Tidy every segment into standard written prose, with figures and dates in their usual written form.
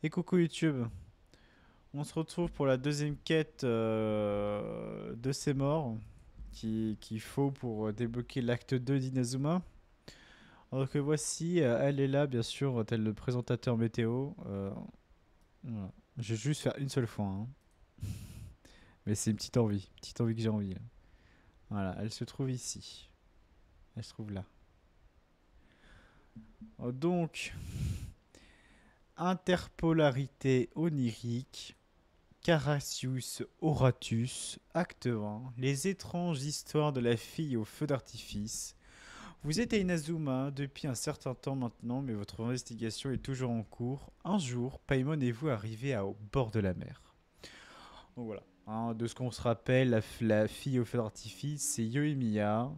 Et coucou YouTube, on se retrouve pour la deuxième quête de ces morts qu'il faut pour débloquer l'acte 2 d'Inazuma. Alors que voici, elle est là bien sûr, tel le présentateur météo. Voilà. Je vais juste faire une seule fois, hein. Mais c'est une petite envie que j'ai envie là. Voilà, elle se trouve ici. Elle se trouve là. Donc, interpolarité onirique. Carassius Oratus, acte 1, les étranges histoires de la fille au feu d'artifice. Vous êtes à Inazuma depuis un certain temps maintenant, mais votre investigation est toujours en cours. Un jour, Paimon et vous arrivez au bord de la mer. Donc voilà, hein, de ce qu'on se rappelle, la fille au feu d'artifice, c'est Yoimiya.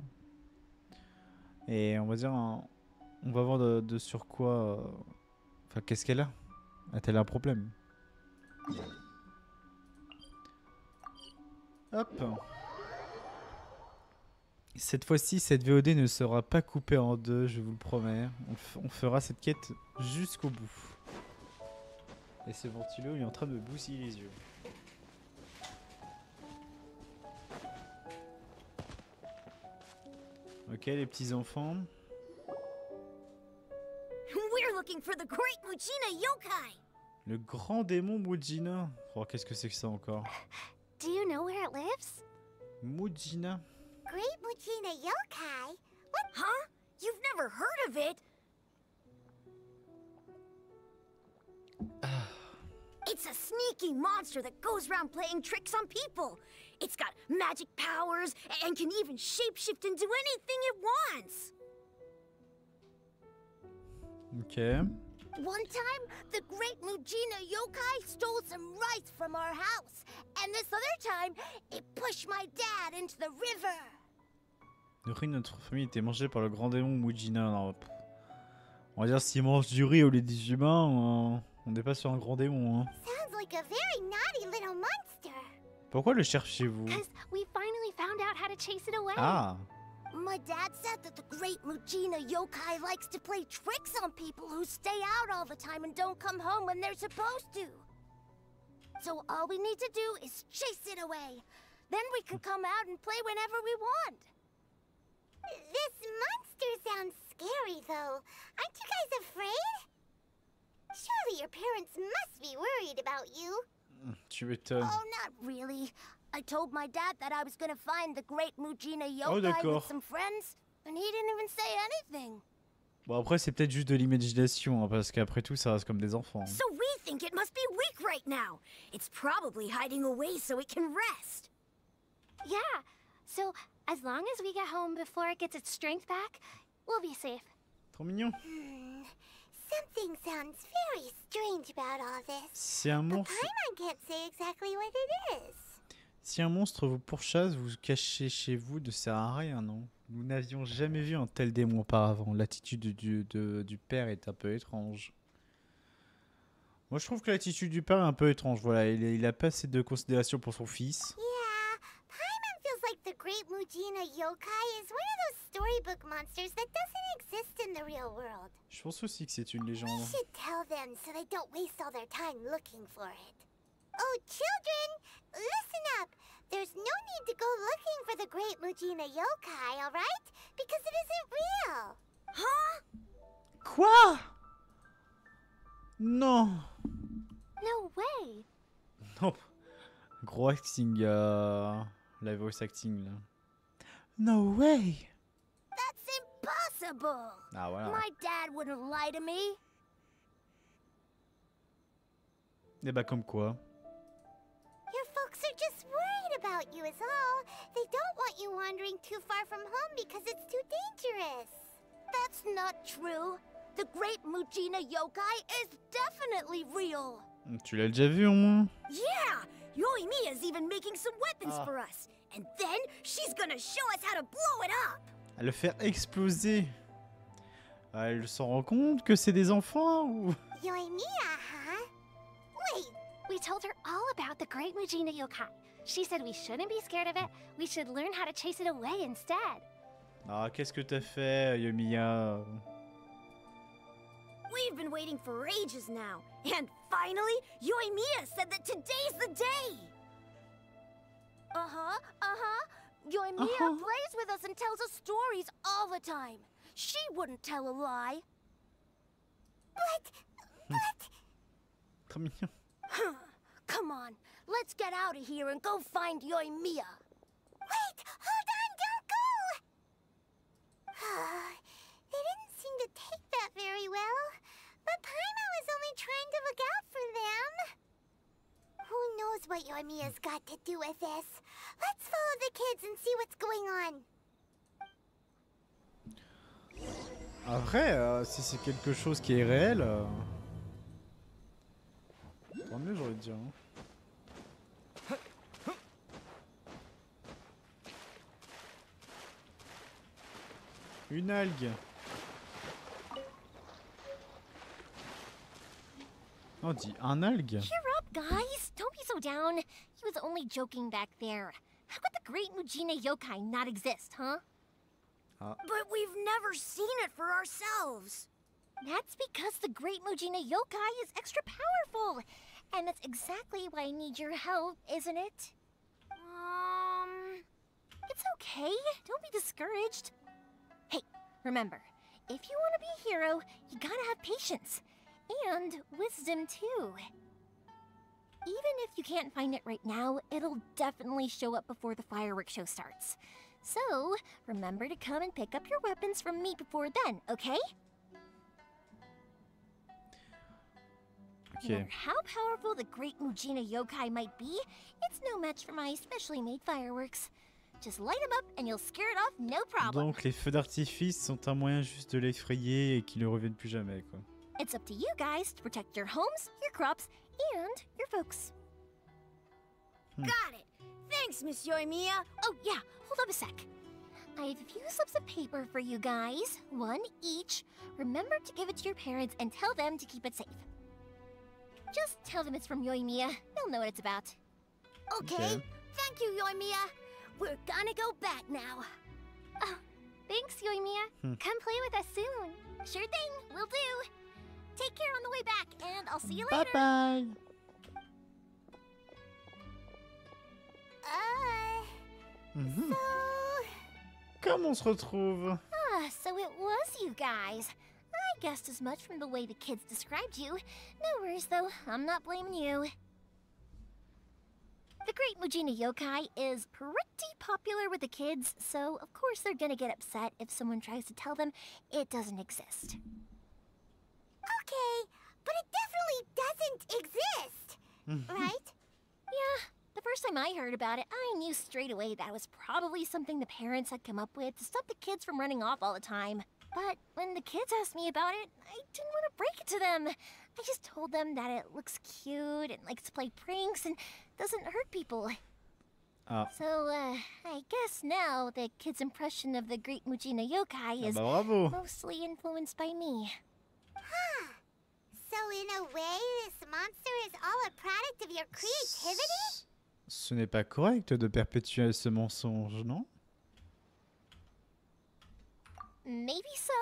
Et on va dire, on va voir de sur quoi... Enfin, qu'est-ce qu'elle a? A-t-elle un problème? Hop. Cette fois-ci, cette VOD ne sera pas coupée en deux, je vous le promets. On fera cette quête jusqu'au bout. Et ce ventilo est en train de me bousiller les yeux. Ok, les petits enfants. We're looking for the great Mujina yokai. Le grand démon Mujina. Oh, qu'est-ce que c'est que ça encore? Do you know where it lives? Mujina. Great Mujina yokai? What? Huh? You've never heard of it? It's a sneaky monster that goes around playing tricks on people. It's got magic powers and can even shapeshift into anything it wants. Ok. One time, the great Mujina yokai stole some rice from our house. And this other time, it pushed my dad into the river. Le riz de notre famille était mangé par le grand démon Mujina. Alors, on va dire s'il mange du riz au lieu des humains, on n'est pas sur un grand démon. Hein. Sounds like a very naughty little monster. Pourquoi le cherchez-vous? Because we finally found out how to chase it away. Ah. My dad said that the great Mujina yokai likes to play tricks on people who stay out all the time and don't come home when they're supposed to. So all we need to do is chase it away. Then we can come out and play whenever we want. This monster sounds scary, though. Aren't you guys afraid? Surely your parents must be worried about you. Tu m'étonnes. Oh, not really. I told my dad that I was gonna find the great Mujina yokai with some friends, and he didn't even say anything. Bon, après, c'est peut-être juste de l'imagination, hein, parce qu'après tout, ça reste comme des enfants. So we think it must be weak right now. It's probably hiding away so it can rest. Yeah, so as long as we get home before it gets its strength back, we'll be safe. Trop mignon. Something sounds very strange about all this. Si un monstre... Paimon can't say exactly what it is. Si un monstre vous pourchasse, vous vous cachez chez vous ne sert à rien, non? Nous n'avions jamais vu un tel démon auparavant. L'attitude du père est un peu étrange. Moi, je trouve que l'attitude du père est un peu étrange. Voilà, il a pas assez de considération pour son fils. Yeah, Paimon feels like the great Mujina yokai is one of those storybook monsters that doesn't exist in the real world. Je pense aussi que c'est une légende. We should tell them so they don't waste all their time looking for it. Oh, children, listen up. There's no need to go looking for the great Mujina yokai, all right? Because it isn't real. Huh? Quoi? Non. No way. Non. Gros acting, la voice acting là. No way. That's impossible. Ah voilà. My dad wouldn't lie to me. Et bah comme quoi. Your folks are just worried about you is all. They don't want you wandering too far from home because it's too dangerous. That's not true. The great Mujina yokai is definitely real. Tu l'as déjà vu au moins? Yeah! Yoimiya's even making some weapons for us. And then she's gonna show us how to blow it up. À le faire exploser. Elle s'en rend compte que c'est des enfants ou... Yoimiya, huh? Wait, We told her all about the great Mujina yokai. She said we shouldn't be scared of it. We should learn how to chase it away instead. Ah, qu'est-ce que t'as fait, Yomiya? We've been waiting for ages now. And finally, Yoimiya said that today's the day! Yoimiya plays with us and tells us stories all the time. She wouldn't tell a lie. But... Trop mignon. Come on, let's get out of here and go find Yoimiya. Wait, hold on, don't go! They didn't seem to take that very well. But Paimon was only trying to look out for them. Who knows what Yoimiya's got to do with this? Let's follow the kids and see what's going on. Après, si c'est quelque chose qui est réel, tant mieux, j'aurais dit. Hein. Une algue. On dit un algue. Cheer up, guys. Don't be so down. He was only joking back there. How could the Great Mujina Yokai not exist, huh? But we've never seen it for ourselves. That's because the Great Mujina Yokai is extra powerful. And that's exactly why I need your help, isn't it? It's okay. Don't be discouraged. Hey, remember, if you want to be a hero, you gotta have patience. And wisdom, too. Even if you can't find it right now, it'll definitely show up before the fireworks show starts. So, remember to come and pick up your weapons from me before then, okay? No matter how powerful the Great Mujina Yokai might be, it's no match for my specially made fireworks. Just light them up and you'll scare it off, no problem. Donc les feux d'artifice sont un moyen juste de l'effrayer et qu'il ne revienne plus jamais, quoi. It's up to you guys to protect your homes, your crops, and your folks. Got it. Thanks, Miss Yoimiya. Oh, yeah, hold up a sec. I have a few slips of paper for you guys, one each. Remember to give it to your parents and tell them to keep it safe. Just tell them it's from Yoimiya. They'll know what it's about. Okay. Thank you, Yoimiya. We're gonna go back now. Oh, thanks, Yoimiya. Come play with us soon. Sure thing, will do. Take care on the way back, and I'll see you later. Bye bye. So... Comment on se retrouve? So it was you guys. I guessed as much from the way the kids described you. No worries, though. I'm not blaming you. The Great Mujina Yokai is pretty popular with the kids, so of course they're gonna get upset if someone tries to tell them it doesn't exist. Okay, but it definitely doesn't exist, right? Yeah, the first time I heard about it, I knew straight away that was probably something the parents had come up with to stop the kids from running off all the time. But when the kids asked me about it, I didn't want to break it to them. I just told them that it looks cute and likes to play pranks and doesn't hurt people. So, I guess now the kids' impression of the Great Mujina Yokai is mostly influenced by me. Huh. So in a way, this monster is all a product of your creativity? Ce n'est pas correct de perpétuer ce mensonge, non? Maybe so.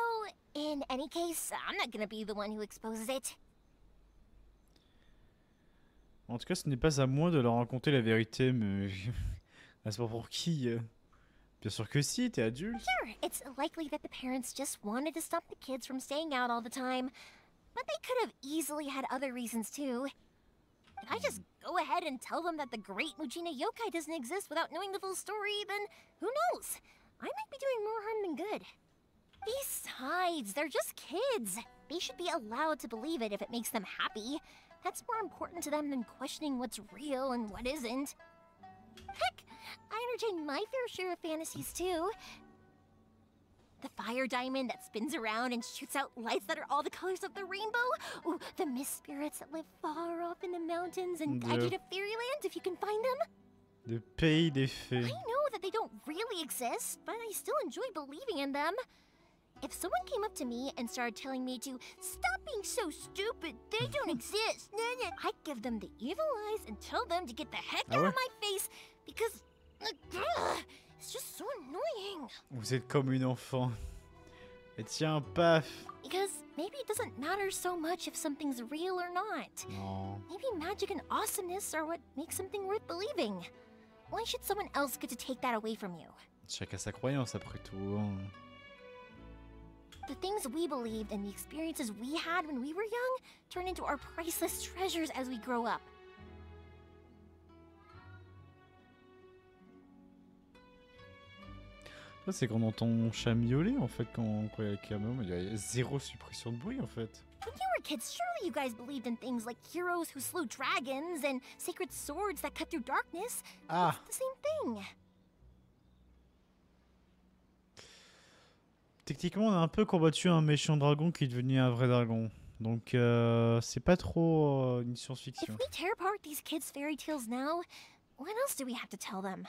In any case, I'm not gonna be the one who exposes it. En tout cas, ce n'est pas à moi de leur raconter la vérité, mais... C'est pas pour qui Bien sûr que si, t'es adulte. Sure, it's likely that the parents just wanted to stop the kids from staying out all the time. But they could have easily had other reasons too. If I just go ahead and tell them that the Great Mujina Yokai doesn't exist without knowing the full story, then who knows? I might be doing more harm than good. Besides, they're just kids. They should be allowed to believe it if it makes them happy. That's more important to them than questioning what's real and what isn't. Heck, I entertain my fair share of fantasies too. The fire diamond that spins around and shoots out lights that are all the colors of the rainbow. Ooh, the mist spirits that live far off in the mountains and guide you to fairyland if you can find them. Le pays des fées. I know that they don't really exist, but I still enjoy believing in them. If someone came up to me and started telling me to stop being so stupid, they don't exist, I'd give them the evil eyes and tell them to get the heck out of my face because it's just so annoying. Vous êtes comme une enfant. Et tiens, paf. Because maybe it doesn't matter so much if something's real or not. Non. Maybe magic and awesomeness are what makes something worth believing. Why should someone else get to take that away from you? Chacun sa croyance après tout. Hein. The things we believed and the experiences we had when we were young turn into our priceless treasures as we grow up. Ça, c'est qu'on entend chat miauler en fait quand il y a la caméra. Il y a zéro suppression de bruit en fait. When you were kids, surely you guys believed in things like heroes who slew dragons and sacred swords that cut through darkness. Ah. It's the same thing. Techniquement, on a un peu combattu un méchant dragon qui est devenu un vrai dragon. Donc, c'est pas trop une If science-fiction. we tear apart these kids' fairy tales now, what else do we have to tell them?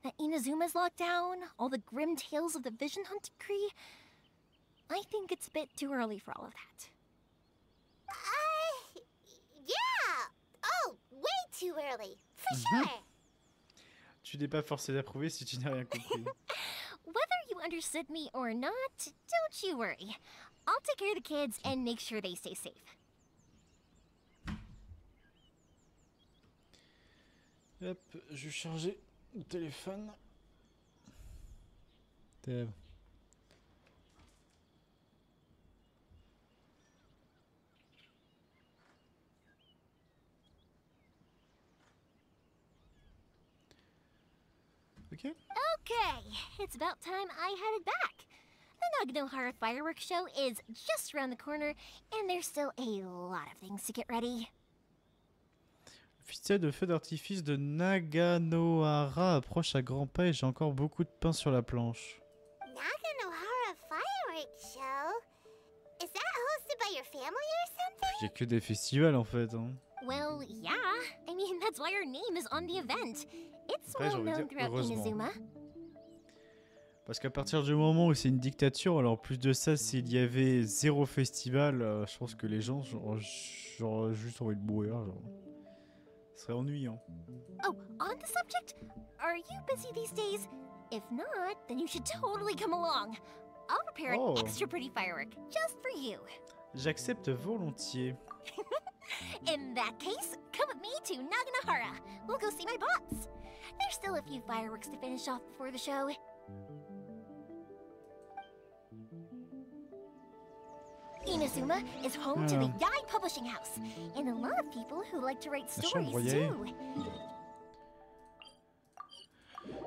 That Inazuma's locked down, all the grim tales of the Vision Hunt decree? I think it's a bit too early for all of that. Yeah! Oh, way too early, for sure. Tu n'es pas forcé d'approuver si tu n'as rien compris. Whether you understood me or not, don't you worry. I'll take care of the kids and make sure they stay safe. Hop, je vais charger le téléphone. Ok. Okay, it's about time I headed back. The Naganohara fireworks show is just around the corner, and there's still a lot of things to get ready. Le festival de feux d'artifice de Naganohara approche à grands pas et j'ai encore beaucoup de pain sur la planche. Naganohara fireworks show? Is that hosted by your family or something? Il n'y a que des festivals en fait. Hein. Well, yeah. I mean, that's why our name is on the event. It's Après, j'ai well envie de known dire throughout heureusement. Inazuma. Parce qu'à partir du moment où c'est une dictature, alors plus de ça, s'il y avait zéro festival, je pense que les gens genre juste envie de mourir. Genre. Ce serait ennuyant. Oh, on the subject, are you busy these days? If not, then you should totally come along. I'll prepare Oh. an extra pretty firework just for you. J'accepte volontiers. In that case, come with me to Naganohara. We'll go see my boss. There's still a few fireworks to finish off before the show. Inazuma is home to the Yai Publishing House, and a lot of people who like to write La stories chambre Yai. too.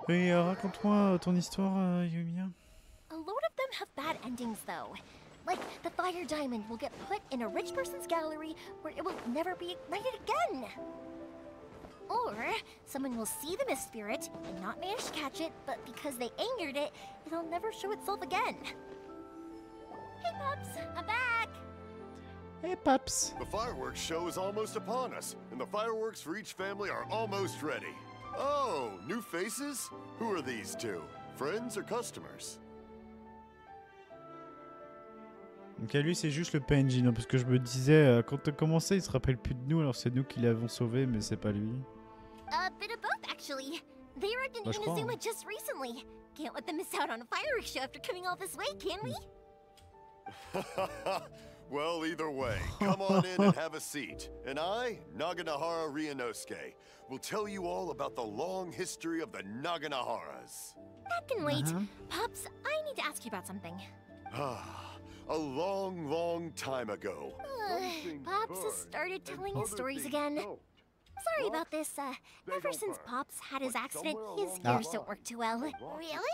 Et raconte-moi ton histoire, Yumiya. A lot of them have bad endings, though. Like, the fire diamond will get put in a rich person's gallery where it will never be ignited again. Or, someone will see the mist spirit and not manage to catch it, but because they angered it, it'll never show itself again. Hey, Pops, I'm back! Hey, Paps. The fireworks show is almost upon us, and the fireworks for each family are almost ready. Oh, new faces? Who are these two? Friends or customers? Donc à lui, c'est juste le PNJ, non? Parce que je me disais, quand t'as commencé, il se rappelle plus de nous, alors c'est nous qui l'avons sauvé, mais c'est pas lui. A bit of both, actually. They arrived in Bah, je crois, Inazuma hein. just recently. Can't let them miss out on a fireworks show after coming all this way, can we? Well, either way, come on in and have a seat. And I, Naganohara Ryunosuke, will tell you all about the long history of the Naganoharas. That can wait. Uh-huh. Pops, I need to ask you about something. A long, long time ago. Pops has started telling his stories again. Sorry about this. Ever since Pops had his accident, his ears don't work too well. Really?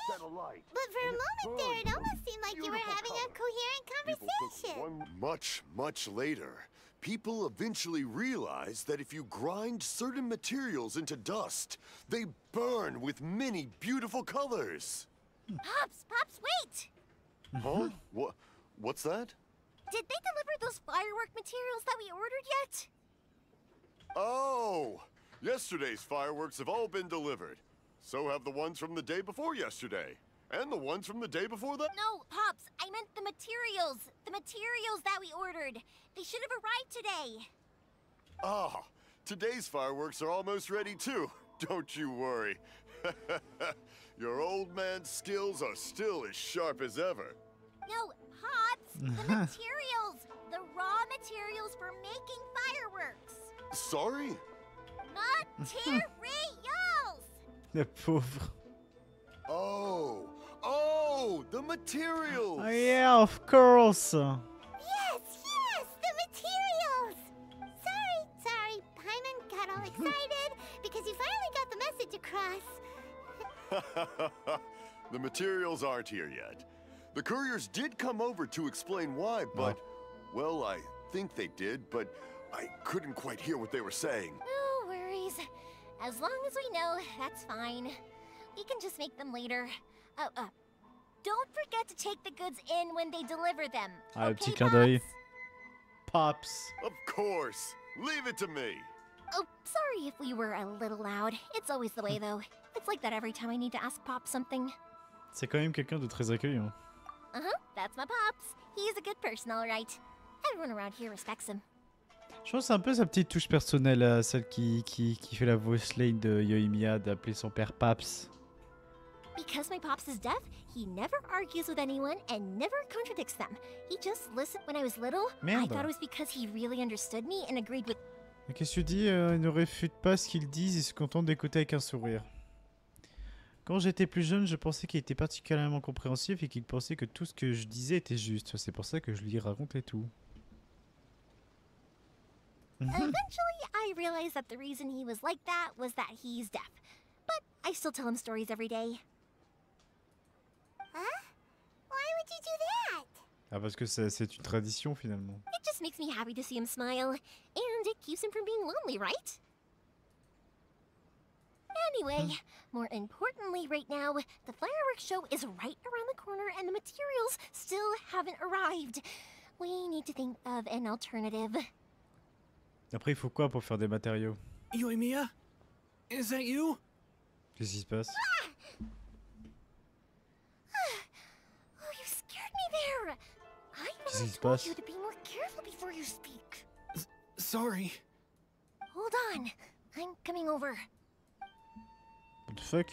But for a moment there, it almost seemed like you were having a coherent conversation. Much, much later, people eventually realized that if you grind certain materials into dust, they burn with many beautiful colors. Pops, wait! Huh? What's that? Did they deliver those firework materials that we ordered yet? Oh! Yesterday's fireworks have all been delivered. So have the ones from the day before yesterday. And the ones from the day before that. No, Pops, I meant the materials. The materials that we ordered. They should have arrived today. Ah, today's fireworks are almost ready too. Don't you worry. Your old man's skills are still as sharp as ever. No, The materials! The raw materials for making fireworks! Sorry? Materials! Le pauvre. Oh, the materials! Oh yeah, of course. Yes, the materials! Sorry, Paimon got all excited because you finally got the message across. The materials aren't here yet. The couriers did come over to explain why, but, well, I think they did, but I couldn't quite hear what they were saying. No worries. As long as we know, that's fine. We can just make them later. Don't forget to take the goods in when they deliver them. Ah, le Okay, petit clin d'œil. Pops? Pops. Of course. Leave it to me. Oh, sorry if we were a little loud. It's always the way, though. It's like that every time I need to ask Pop something. C'est quand même quelqu'un de très accueillant. That's my Pops. He's a good person, all right. Everyone around here respects him. Je pense que c'est un peu sa petite touche personnelle, celle qui fait la voice line de Yoimiya, d'appeler son père Paps. Because my Pops is deaf, he never argues with anyone and never contradicts them. He just listened when I was little. I Merde. thought it was because he really understood me and agreed with... Mais qu'est-ce que tu dis Il ne réfute pas ce qu'ils disent, il se contente d'écouter avec un sourire. Quand j'étais plus jeune, je pensais qu'il était particulièrement compréhensif et qu'il pensait que tout ce que je disais était juste. C'est pour ça que je lui racontais tout. Eventually, I realized that the reason he was like that was that he's deaf. But I still tell him stories every day. Huh? Why would you do that? Ah, parce que c'est une tradition finalement. It just makes me happy to see him smile. And it keeps him from being lonely, right? Anyway, more importantly right now, the fireworks show is right around the corner and the materials still haven't arrived. We need to think of an alternative. Après, il faut quoi pour faire des matériaux? Yoimiya? Is that you? Qu'est-ce qui se passe? Oh, you scared me there. I Qu'est-ce thought qui I se told passe? you to be more careful before you speak. Sorry. Hold on, I'm coming over. What the fuck?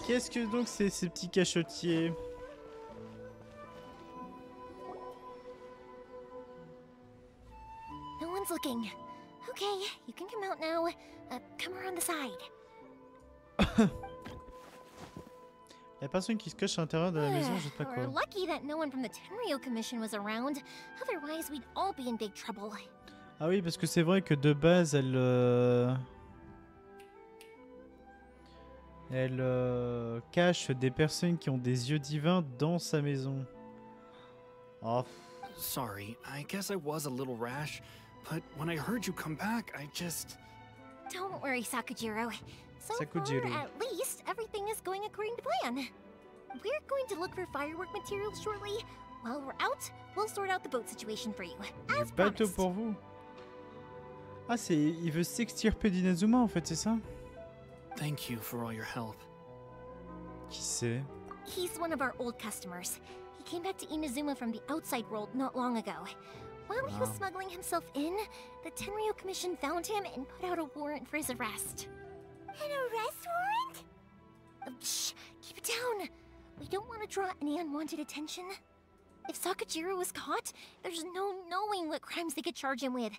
Qu'est-ce que donc c'est ces petits cachotiers? No one's looking. Okay, you can come out now. Come around the side. Y'a personne qui se cache à l'intérieur de la maison, je sais pas We're quoi. lucky that no one from the Tenryo Commission was around. Otherwise, we'd all be in big trouble. Ah oui, parce que c'est vrai que de base, elle cache des personnes qui ont des yeux divins dans sa maison. Oh, Sorry, I guess I was a little rash, but when I heard you come back, I just... Don't worry, Sakujiro. So Sakujiro. far, at least, everything is going according to plan. We're going to look for firework materials shortly. While we're out, we'll sort out the boat situation for you, du as bateau promised. pour vous. Ah, il veut s'extirper d'Inazuma en fait, c'est ça? Thank you for all your help. Qui sait? He's one of our old customers. He came back to Inazuma from the outside world not long ago. While he was Wow. smuggling himself in, the Tenryo Commission found him and put out a warrant for his arrest. An arrest warrant? Shh, keep it down. We don't want to draw any unwanted attention. If Sakujiro was caught, there's no knowing what crimes they could charge him with.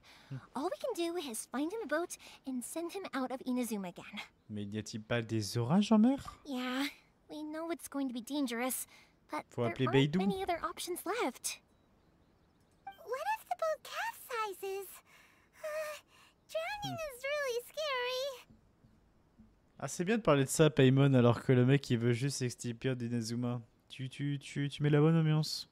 All we can do is find him a boat and send him out of Inazuma again. Mais n'y a-t-il pas des orages en mer? Yeah, we know it's going to be dangerous, but Faut there appeler aren't Beidou. many other options left. What if the boat capsizes? Drowning is really scary. Ah, c'est bien de parler de ça, Paimon, alors que le mec il veut juste s'extirper d'Inazuma. Tu mets la bonne ambiance.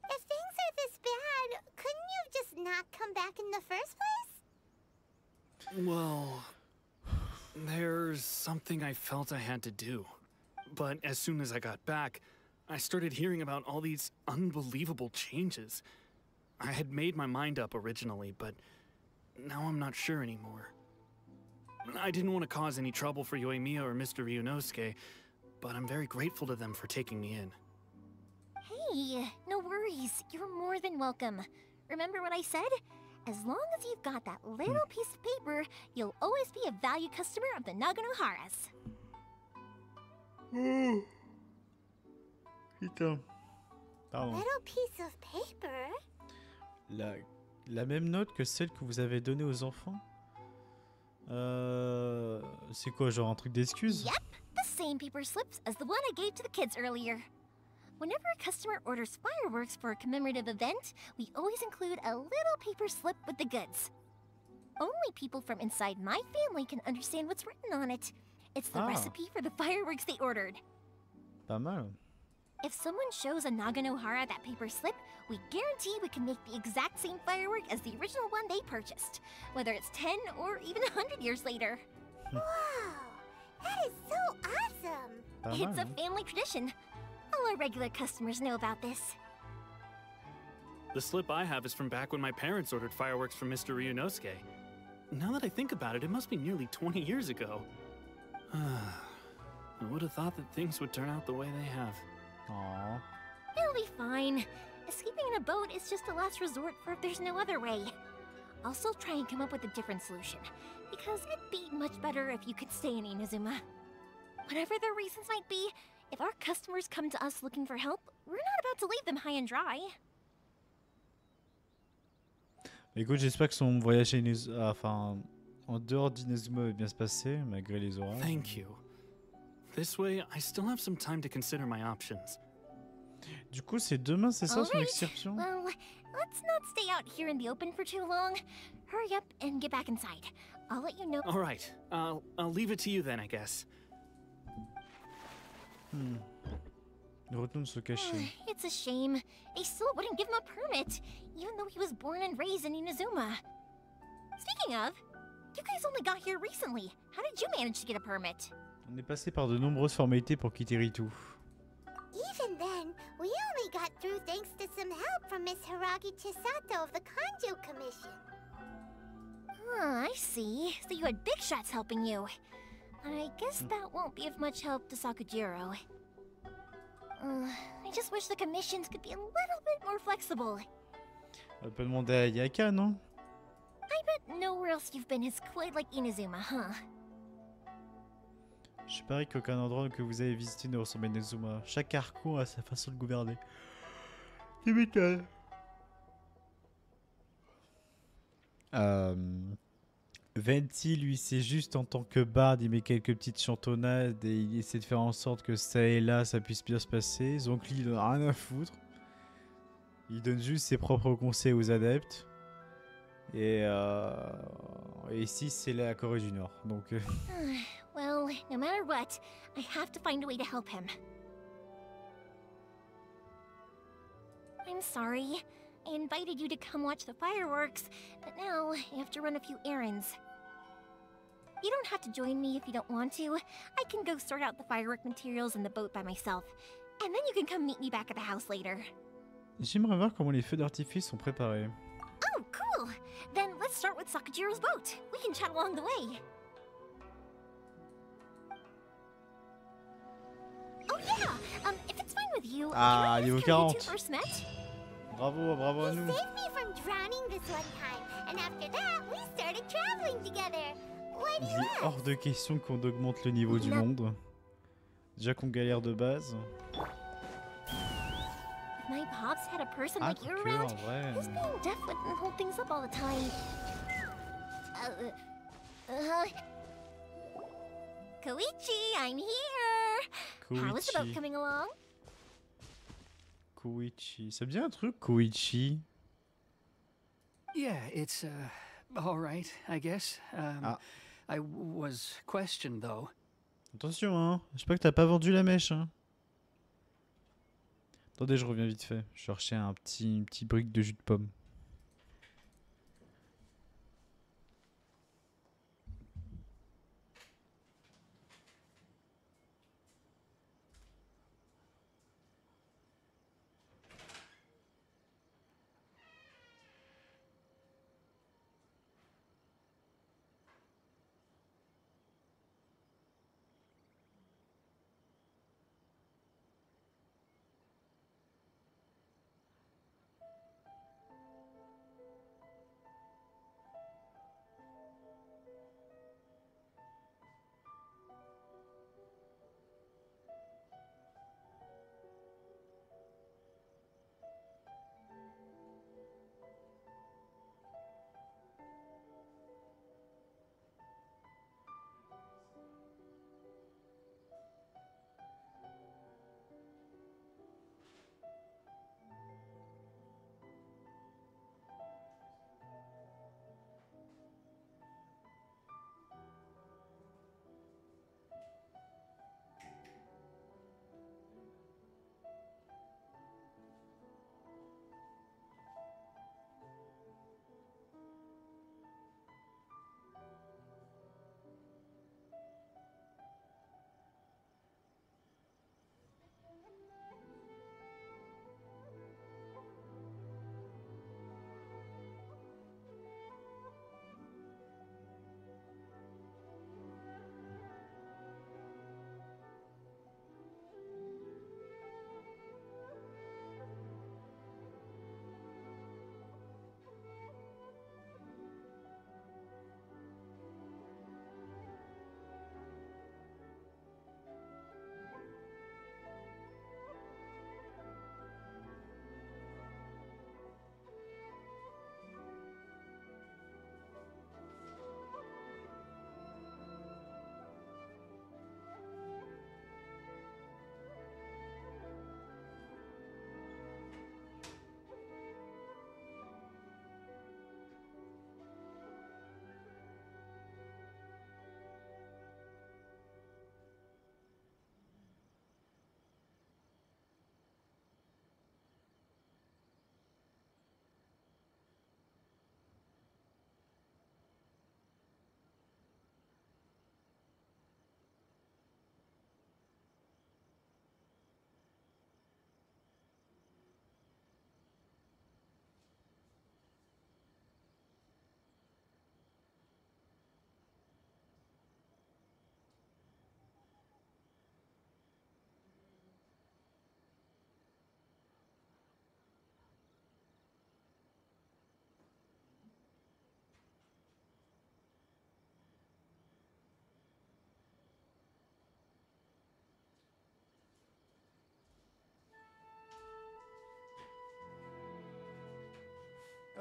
If things are this bad, couldn't you just not come back in the first place? Well, there's something I felt I had to do. But as soon as I got back, I started hearing about all these unbelievable changes. I had made my mind up originally, but now I'm not sure anymore. I didn't want to cause any trouble for Yoimiya or Mr. Ryunosuke, but I'm very grateful to them for taking me in. Hey, no worries. You're more than welcome. Remember what I said? As long as you've got that little piece of paper, you'll always be a valued customer of the Naganoharas. Putain. Pardon. Little piece of paper? La, la même note que celle que vous avez donnée aux enfants? C'est quoi, genre un truc d'excuse? Yep, the same paper slips as the one I gave to the kids earlier. Whenever a customer orders fireworks for a commemorative event, we always include a little paper slip with the goods. Only people from inside my family can understand what's written on it. It's the Ah. recipe for the fireworks they ordered. Pas mal. If someone shows a Naganohara that paper slip, we guarantee we can make the exact same firework as the original one they purchased, whether it's 10 or even 100 years later. Wow, that is so awesome! Pas It's mal, a hein. family tradition. All our regular customers know about this. The slip I have is from back when my parents ordered fireworks from Mr. Ryunosuke. Now that I think about it, it must be nearly 20 years ago. I would have thought that things would turn out the way they have. Aw. It'll be fine. Escaping in a boat is just a last resort for if there's no other way. I'll still try and come up with a different solution, because it'd be much better if you could stay in Inazuma. Whatever their reasons might be, if our customers come to us looking for help, we're not about to leave them high and dry. Écoute, j'espère que son voyage à enfin, en dehors d'Inazuma va bien se passer, malgré les orages. Thank you. This way, I still have some time to consider my options. Du coup, c'est demain, c'est ça, son Alright, excursion? Well, let's not stay out here in the open for too long. Hurry up and get back inside. I'll let you know. All right, I'll leave it to you then, I guess. Il retourne se cacher. It's a shame. They still wouldn't give him a permit, even though he was born and raised in Inazuma. Speaking of, you guys only got here recently. How did you manage to get a permit? On est passé par de nombreuses formalités pour quitter Ritu. Even then, we only got through thanks to some help from Miss Hiragi Chisato of the Kanjo Commission. I see. So you had big shots helping you. I guess that won't be of much help to Sakujiro. I just wish the commissions could be a little bit more flexible. On peut demander à Yaka, non? I bet nowhere else you've been has quite like Inazuma, huh? Je parie qu'aucun endroit que vous avez visité ne ressemble à Inazuma. Chaque archon a sa façon de gouverner. Tu m'étonnes. Venti, lui, c'est juste en tant que barde, il met quelques petites chantonnades et il essaie de faire en sorte que ça et là, ça puisse bien se passer. Zonkli, il en a rien à foutre. Il donne juste ses propres conseils aux adeptes. Et ici, c'est la Corée du Nord. Donc, Well, no matter what, I have to find a way to help him. I'm sorry. I invited you to come watch the fireworks, but now I have to run a few errands. You don't have to join me if you don't want to. I can go sort out the firework materials in the boat by myself, and then you can come meet me back at the house later. j'aimerais voir comment les feux d'artifice sont préparés. Oh, cool! Then let's start with Sakujiro's boat. We can chat along the way. Oh yeah! If it's fine with you, Ah, can I niveau ask how you 40. two first met? Bravo, bravo à He nous. saved me from drowning this one time, and after that, we started traveling together. Why do Il you est ask? hors de question qu'on augmente le niveau du monde. Déjà qu'on galère de base. If my pops had a person Ah, like you quoique, around, en vrai. his being deaf wouldn't hold things up all the time. Koichi, I'm here! How is the boat Koichi. coming along? Koichi. Ça me dit un truc, Koichi. Yeah, it's, all right, I guess. Ah. I was questioned, though. Attention, hein. J'espère que t'as pas vendu la mèche, hein. Attendez, je reviens vite fait. Je cherchais un petit brick de jus de pomme.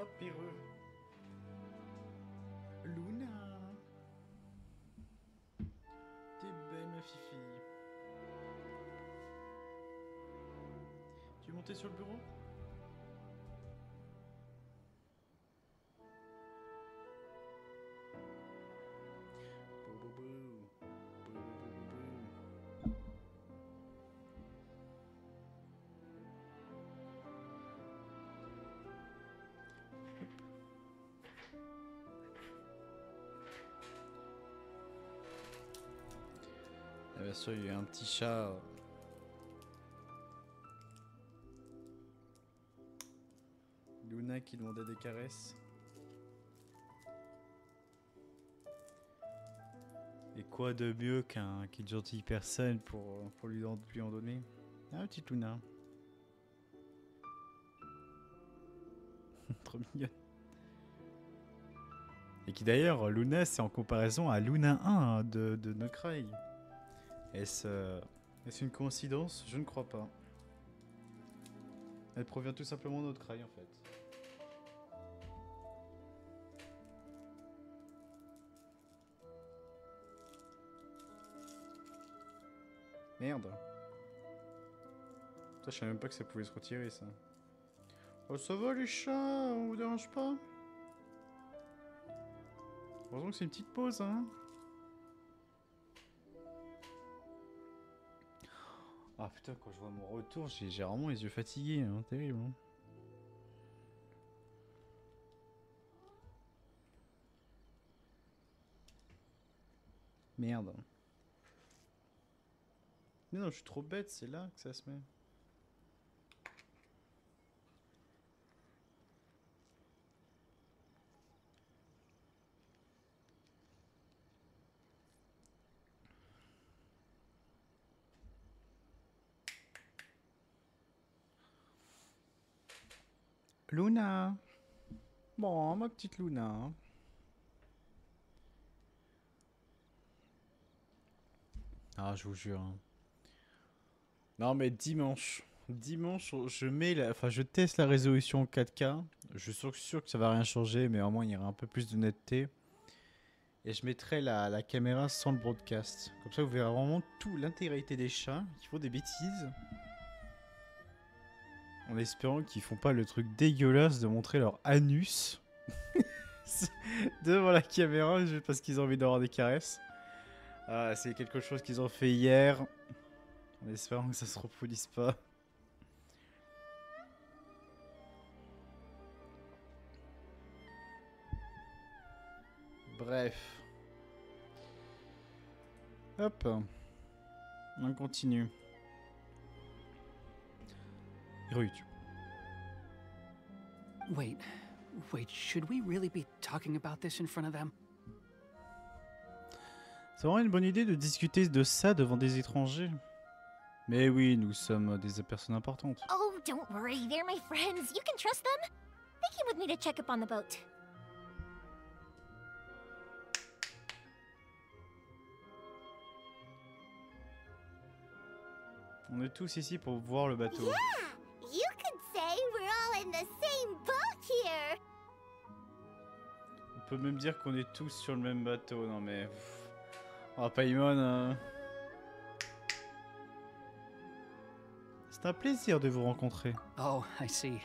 Hop, heureux. Luna. T'es belle, ma fifi. Tu es montée sur le bureau? Bou, bou, bou. Bou, bou, bou, bou, bou. Et bien sûr, il y a un petit chat. Luna qui demandait des caresses. Et quoi de mieux qu'une gentille personne pour lui en donner? Ah, petite Luna. Trop mignonne. Et qui d'ailleurs, Luna, c'est en comparaison à Luna 1 hein, de No Cry. Est-ce une coïncidence? Je ne crois pas. Elle provient tout simplement de No Cry en fait. Merde. Ça, je savais même pas que ça pouvait se retirer ça. Oh ça va les chats, on vous dérange pas? Heureusement que c'est une petite pause hein. Ah putain quand je vois mon retour j'ai vraiment les yeux fatigués, hein, terrible hein. Merde. Mais non je suis trop bête, c'est là que ça se met. Luna. Bon, ma petite Luna. Ah, je vous jure. Hein. Non, mais dimanche. Dimanche, je mets je teste la résolution 4K. Je suis sûr que ça va rien changer, mais au moins il y aura un peu plus de netteté. Et je mettrai la caméra sans le broadcast. Comme ça, vous verrez vraiment tout l'intégralité des chats qui font des bêtises. En espérant qu'ils font pas le truc dégueulasse de montrer leur anus devant la caméra juste parce qu'ils ont envie d'avoir des caresses. Ah, c'est quelque chose qu'ils ont fait hier. En espérant que ça se reproduise pas. Bref. Hop. On continue. Rude. Wait, should we really be talking about this in front of them? C'est vraiment une bonne idée de discuter de ça devant des étrangers. Mais oui, nous sommes des personnes importantes. Oh, don't worry, they're my friends. You can trust them. They came with me to check up on the boat. On est tous ici pour voir le bateau. Yeah! You could say we're all in the same boat here! On peut même dire qu'on est tous sur le même bateau. Non mais... Oh, Paimon... C'est un plaisir de vous rencontrer. Oh, I see.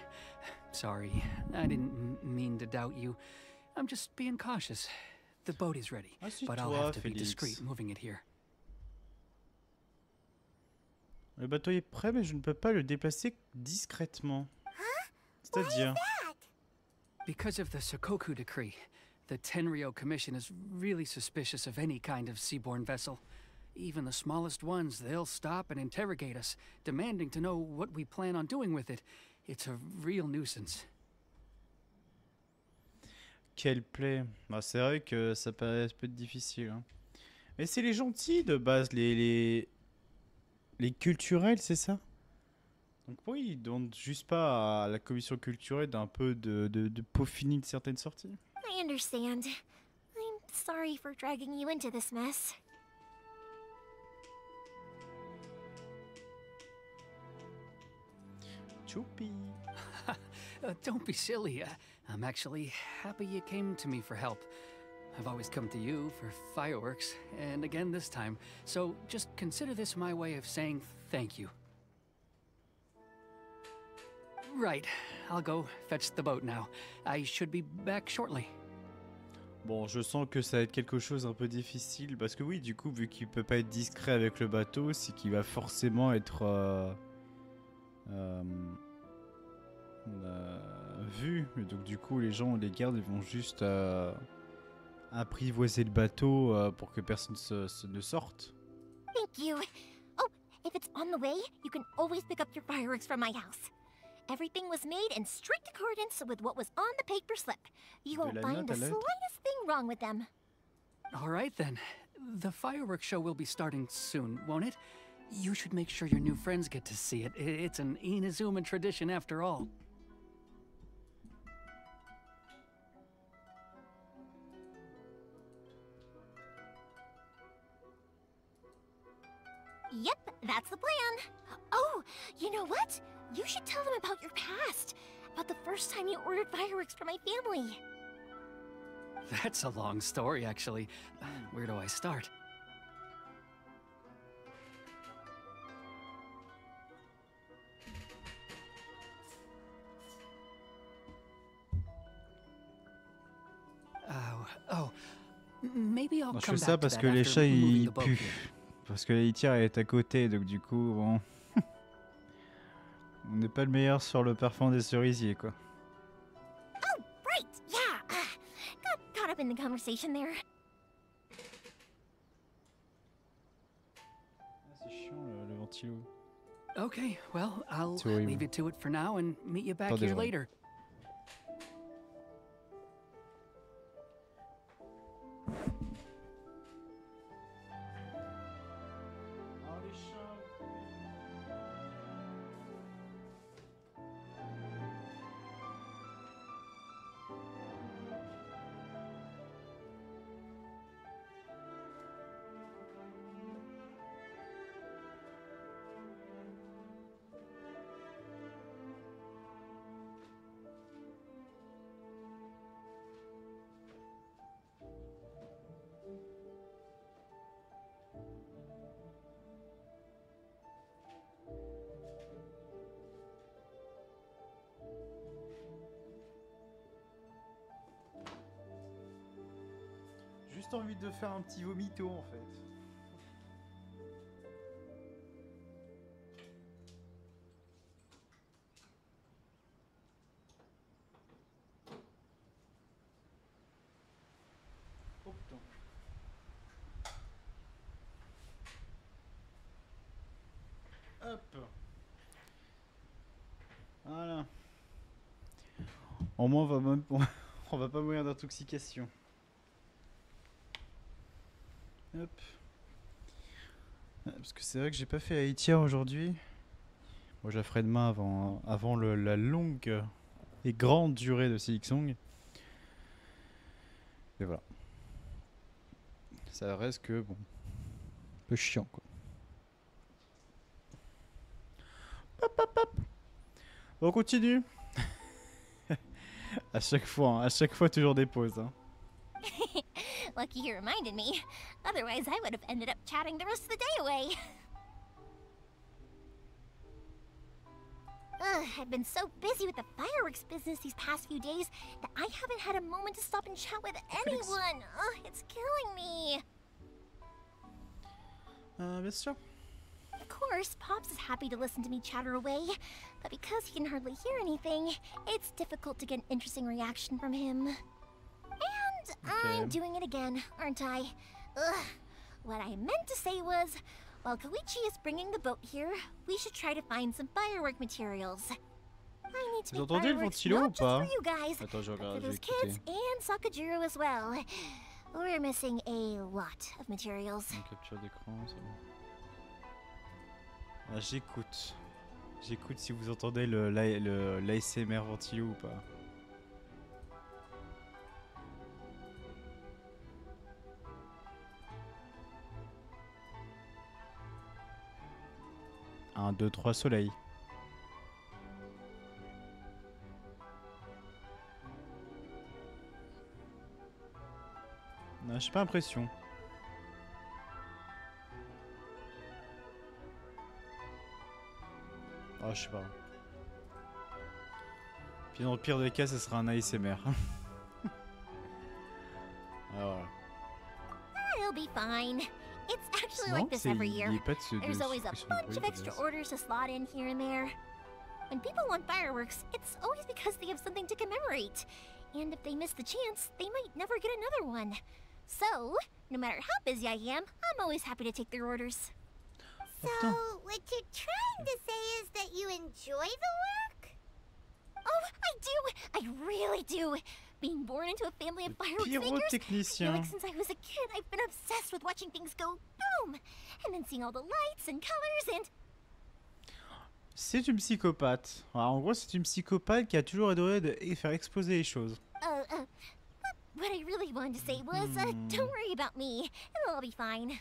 Sorry, I didn't mean to doubt you. I'm just being cautious. The boat is ready, but I'll have to be discreet moving it here. Le bateau est prêt, mais je ne peux pas le déplacer discrètement. C'est-à-dire... Because of the Sokoku Decree, the Tenryou Commission is really suspicious of any kind of seaborne vessel. Even the smallest ones, they'll stop and interrogate us, demanding to know what we plan on doing with it. It's a real nuisance. Quelle plaie. Bah, c'est vrai que ça peut être difficile. Hein. Mais c'est les gentils de base, les culturels, c'est ça? Donc pourquoi ils demandent juste pas à la commission culturelle d'un peu de peaufiner certaines sorties? I understand. I'm sorry for dragging you into this mess. Choupi. Don't be silly. I'm actually happy you came to me for help. I've always come to you for fireworks, and again this time, so just consider this my way of saying thank you. Right, I'll go fetch the boat now. I should be back shortly. Bon, je sens que ça va être quelque chose un peu difficile, parce que oui, du coup, vu qu'il peut pas être discret avec le bateau, c'est qu'il va forcément être vu. Et donc du coup, les gardes, ils vont juste apprivoiser le bateau pour que personne ne sorte. Thank you. Oh, if it's on the way, you can always pick up your fireworks from my house. Everything was made in strict accordance with what was on the paper slip. You won't find the slightest thing wrong with them. All right then. The fireworks show will be starting soon, won't it? You should make sure your new friends get to see it. It's an Inazuma tradition after all. Yep, that's the plan. Oh, you know what? You should tell them about your past. About the first time you ordered fireworks for my family. That's a long story, actually. Where do I start? Maybe I'll Je come fais ça back to parce that que les after chats moving ils the boat puent. here. Parce que la litière elle est à côté, donc du coup, bon. On n'est pas le meilleur sur le parfum des cerisiers, quoi. Oh, right, yeah. Got caught up in the conversation there. C'est chiant le ventilo. Okay, well, I'll C'est horrible. leave you to it for now and meet you back Attendez, here je reviens. later. Juste envie de faire un petit vomito en fait. Oh putain. Hop. Voilà. Au moins on va pas mourir d'intoxication. Hop. Parce que c'est vrai que j'ai pas fait Haïtia aujourd'hui. Moi je la ferai demain avant la longue et grande durée de Silksong. Et voilà. Ça reste que bon. Un peu chiant quoi. Hop hop hop. On continue. À chaque fois toujours des pauses. Hein. Lucky you reminded me. Otherwise, I would have ended up chatting the rest of the day away. Ugh, I've been so busy with the fireworks business these past few days that I haven't had a moment to stop and chat with anyone. Ugh, it's killing me. Bien sûr. Of course, Pops is happy to listen to me chatter away, but because he can hardly hear anything, it's difficult to get an interesting reaction from him. And I'm doing it again, aren't I? Ugh. What I meant to say was, while Koichi is bringing the boat here, we should try to find some firework materials. I need to Vous make entendez le fireworks ventilo ou not just pas? for you guys, Attends, je but regarde, for je vais those kids écouter. and Sakajiro as well. We're missing a lot of materials. Une capture d'écran, ça va. Ah, j'écoute. J'écoute si vous entendez l'ASMR ventilo ou pas. Un, deux, trois, soleil. Non, j'ai pas l'impression. Oh, je sais pas. Puis dans le pire des cas, ce sera un ASMR. Ah, voilà. It'll be fine. It's actually Non, like this every year. il y a pas de ce- de There's always a suppression de bunch bruit of de extra base. orders to slot in here and there. When people want fireworks, it's always because they have something to commemorate. And if they miss the chance, they might never get another one. So, no matter how busy I am, I'm always happy to take their orders. So, putain. what you're trying to say is that you enjoy the work? Oh, I do! I really do! Being born into a family of fireworks makers, I feel Pyrotechnicien. like since I was a kid, I've been obsessed with watching things go boom! And then seeing all the lights and colors and... C'est une psychopathe. Alors, en gros, c'est une psychopathe qui a toujours adoré faire exploser les choses. What I really wanted to say was, don't worry about me. It'll all be fine.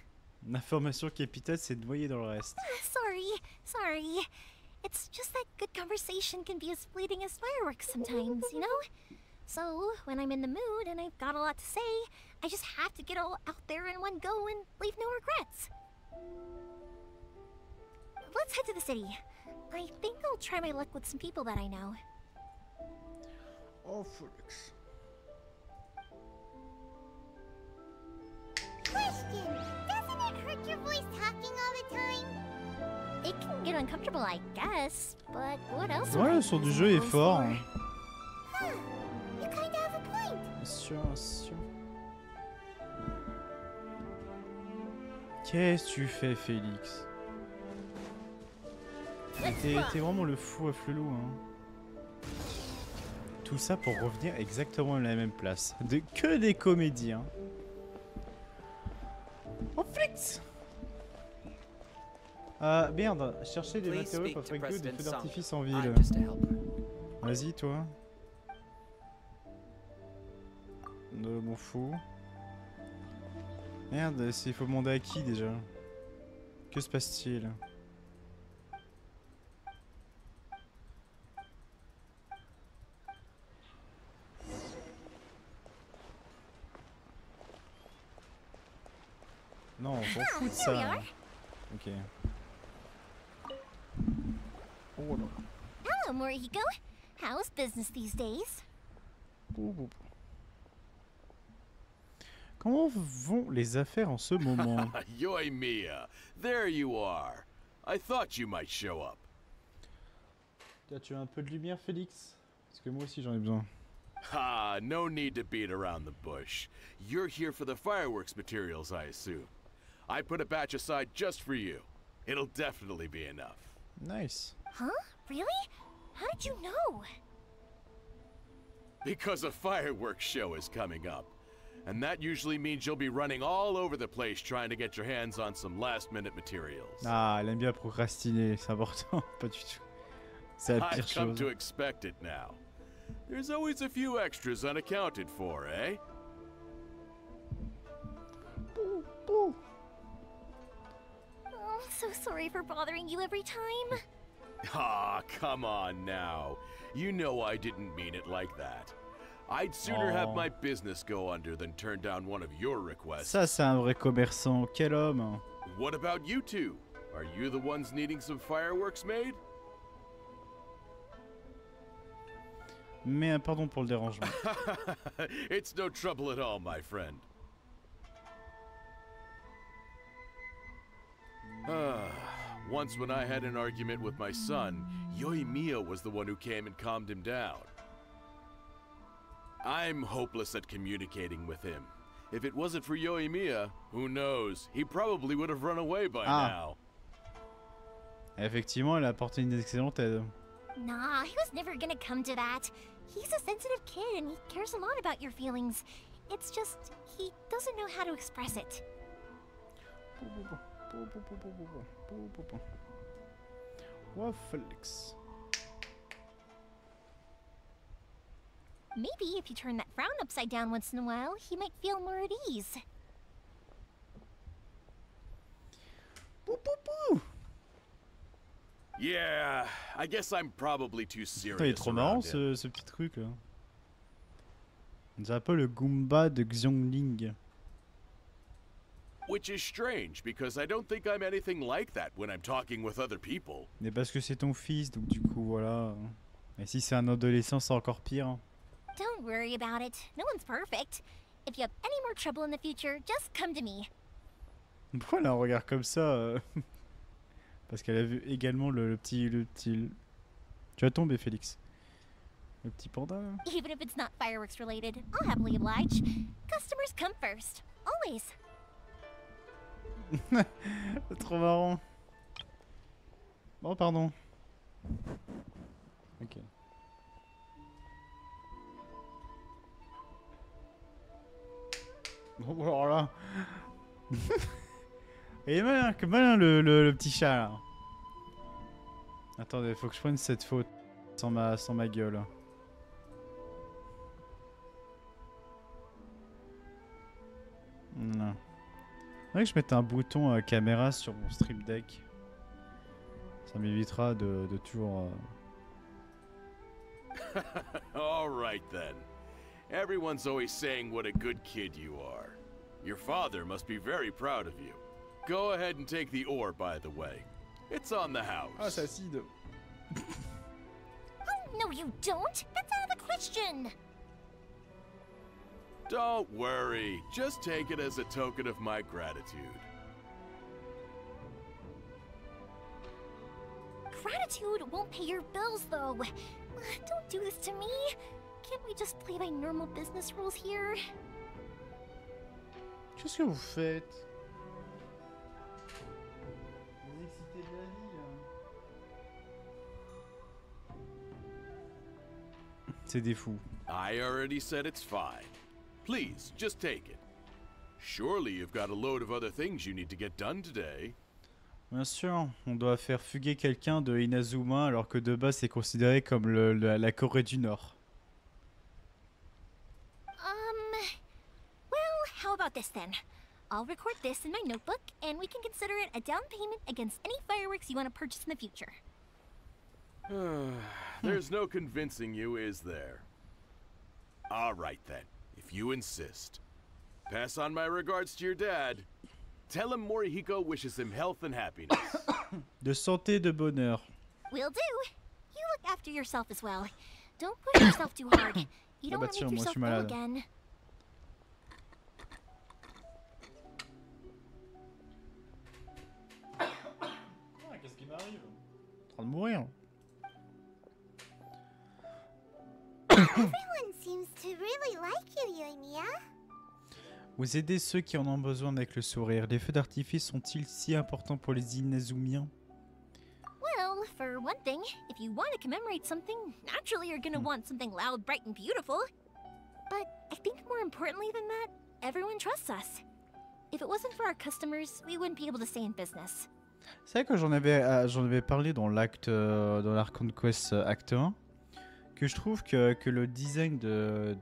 L'information capitale, c'est noyé dans le reste. Sorry. It's just that good conversation can be as fleeting as fireworks sometimes, you know? So, when I'm in the mood and I've got a lot to say, I just have to get all out there in one go and leave no regrets. Let's head to the city. I think I'll try my luck with some people that I know. Oh, Félix. Question, doesn't it hurt your voice talking all the time? It can get uncomfortable, I guess, but what else? would Ouais, I le son du use jeu est headphones fort. for? Hein. Huh, you kinda have a point. Bien sûr. Qu'est-ce que tu fais, Félix? T'es vraiment le fou à flelou, hein. Tout ça pour revenir exactement à la même place. Que des comédiens. Oh, Félix! Merde, chercher des matériaux pour fabriquer des feux d'artifice en ville. Vas-y, toi. Non, m'en fous. Merde, il faut demander à qui déjà? Que se passe-t-il? Non, on s'en fout de here we ça. are. Ok. Oh là. Hello, Morihiko. How's business these days? Comment vont les affaires en ce moment? Yoimiya, there you are. I thought you might show up. Tu as un peu de lumière, Félix? Parce que moi aussi j'en ai besoin. Ha, no need to beat around the bush. You're here for the fireworks materials, I assume. I put a batch aside just for you. It'll definitely be enough. Nice. Huh? Really? How did you know? Because a fireworks show is coming up. And that usually means you'll be running all over the place trying to get your hands on some last-minute materials. Ah, elle aime bien procrastiner, c'est important. Pas du tout. C'est la pire I've come chose. to expect it now. There's always a few extras unaccounted for, eh? Oh, I'm so sorry for bothering you every time. Ah, come on now. You know I didn't mean it like that. I'd sooner have Oh. my business go under than turn down one of your requests. Ça, c'est un vrai commerçant. Quel homme. What about you two? Are you the ones needing some fireworks made? Mais pardon pour le dérangement. It's no trouble at all, my friend. Once when I had an argument with my son, Yoimiya was the one who came and calmed him down. I'm hopeless at communicating with him. If it wasn't for Yoimiya, who knows? He probably would have run away by now. Effectivement, elle a apporté une excellente aide. Nah, he was never gonna come to that. He's a sensitive kid and he cares a lot about your feelings. It's just, he doesn't know how to express it. Ouais, Félix. Maybe if you turn that frown upside down once in a while, he might feel more at ease. Yeah, I guess I'm probably too serious. Putain, il est trop marrant around him. ce petit truc là. On dirait pas le Goomba de Xiongling. Which is strange, because I don't think I'm anything like that when I'm talking with other people. Mais parce que c'est ton fils, donc du coup, voilà. Et si c'est un adolescent, c'est encore pire. Hein. Don't worry about it. No one's perfect. If you have any more trouble in the future, just come to me. Pourquoi elle a un regard comme ça Parce qu'elle a vu également le petit... Tu vas tomber, Félix. Le petit panda, là. Even if it's not fireworks related, I'll happily oblige. Customers come first. Always. C'est trop marrant. Oh, pardon. Ok. Bon, alors là... Il est malin, que malin le petit chat, là. Attendez, faut que je prenne cette faute sans ma gueule. Non. C'est vrai que je mette un bouton caméra sur mon Stream Deck. Ça m'évitera de toujours... All right then. Everyone's always saying what a good kid you are. Your father must be very proud of you. Go ahead and take the ore, by the way. It's on the house. Ah, c'est acide. Oh, no you don't. That's out of the question. Don't worry. Just take it as a token of my gratitude. Gratitude won't pay your bills, though. Don't do this to me. Can't we just play by normal business rules here? Qu'est-ce que vous faites? Vous excitez de la vie, hein. C'est des fous. I already said it's fine. Please, just take it. Surely you've got a load of other things you need to get done today. Bien sûr, on doit faire fuguer quelqu'un de Inazuma alors que de base c'est considéré comme la Corée du Nord. Well, how about this then? I'll record this in my notebook, and we can consider it a down payment against any fireworks you want to purchase in the future. There's no convincing you, is there? All right then, if you insist. Pass on my regards to your dad. Tell him Morihiko wishes him health and happiness. De santé, de bonheur. Will do. You look after yourself as well. Don't push yourself too hard. You don't want to tiens, make moi, je yourself suis ill malade. again. Qu'est-ce qui m'arrive? En train de mourir. Everyone seems to really like you, Yoimiya. Vous aidez ceux qui en ont besoin avec le sourire. Les feux d'artifice sont-ils si importants pour les Inazumiens? Well, for one thing, if you want to commemorate something, naturally you're gonna want something loud, bright, and beautiful. But I think more importantly than that, everyone trusts us. If it wasn't for our customers, we wouldn't be able to stay in business. C'est vrai que j'en avais parlé dans l'Archon Quest Acte 1, que je trouve que le design de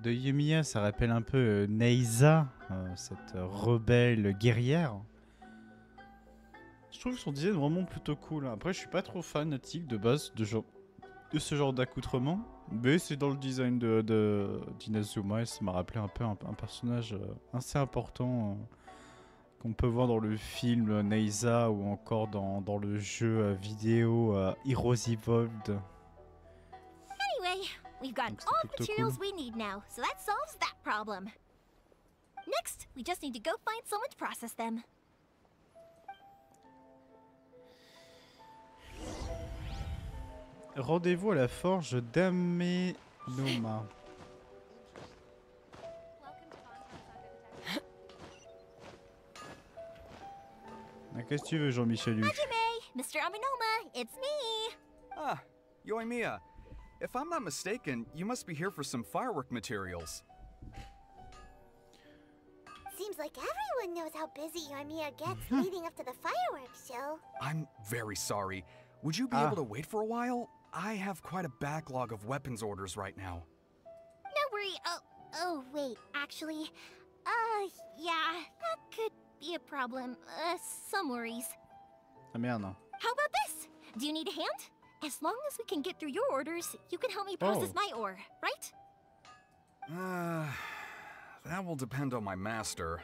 Yoimiya, ça rappelle un peu Neisa, cette rebelle guerrière. Je trouve son design vraiment plutôt cool. Après, je suis pas trop fanatique de base de ce genre d'accoutrement, mais c'est dans le design d'Inazuma et ça m'a rappelé un peu un personnage assez important qu'on peut voir dans le film Neisa ou encore dans le jeu vidéo Heroes Evolved. Anyway, we've got Donc, c'est all the plutôt materials cool. we need now, so that solves that problem. Next, we just need to go find someone to process them. Rendez-vous à la forge d'Amenoma. Qu'est-ce que tu veux, Jean-Michel Luc? Hajime, Mr. Aminoma, it's me. Ah, Yoimiya. If I'm not mistaken, you must be here for some firework materials. Seems like everyone knows how busy Yoimiya gets leading up to the fireworks show. I'm very sorry. Would you be able to wait for a while? I have quite a backlog of weapons orders right now. No worry. Oh, wait, actually, yeah, that could be a problem. Some worries. Ah merde. How about this? Do you need a hand? As long as we can get through your orders, you can help me process my ore, right? That will depend on my master.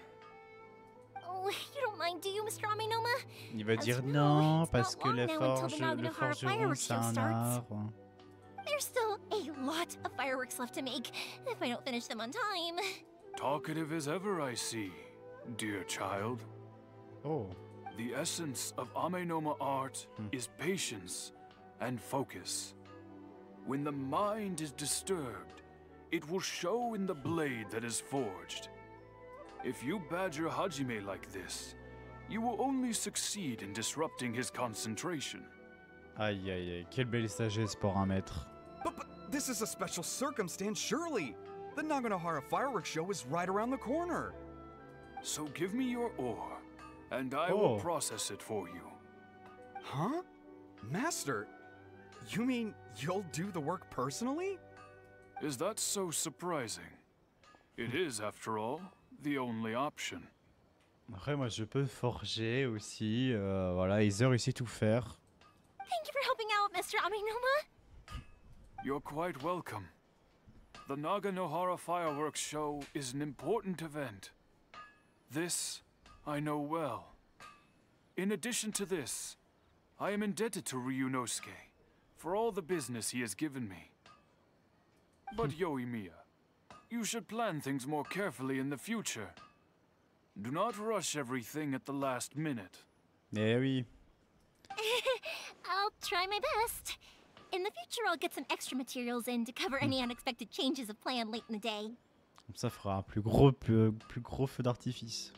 Oh, you don't mind, do you, Mr. Amenoma? Il va As dire you know, non it's parce not que long la now until the forge, le Naganohara forgeron fireworks c'est show un starts. art. There's still a lot of fireworks left to make if I don't finish them on time. Talkative as ever, I see, dear child. Oh. The essence of Amenoma art is patience and focus. When the mind is disturbed, it will show in the blade that is forged. If you badger Hajime like this, you will only succeed in disrupting his concentration. Aïe aïe aïe, quelle belle sagesse pour un maître. But this is a special circumstance, surely. The Naganohara fireworks show is right around the corner. So give me your ore, and I Oh. will process it for you. Huh? Master, you mean you'll do the work personally? Is that so surprising? It is, after all, the only option. Après moi je peux forger aussi, voilà, Heather il sait tout faire. Thank you for helping out, Mr. Amenoma. You're quite welcome. The Naganohara fireworks show is an important event. This I know well. In addition to this, I am indebted to Ryunosuke for all the business he has given me. But Yoimiya, you should plan things more carefully in the future. Do not rush everything at the last minute. Eh oui. I'll try my best. In the future, I'll get some extra materials in to cover any unexpected changes of plan late in the day. Comme ça fera un plus gros feu d'artifice.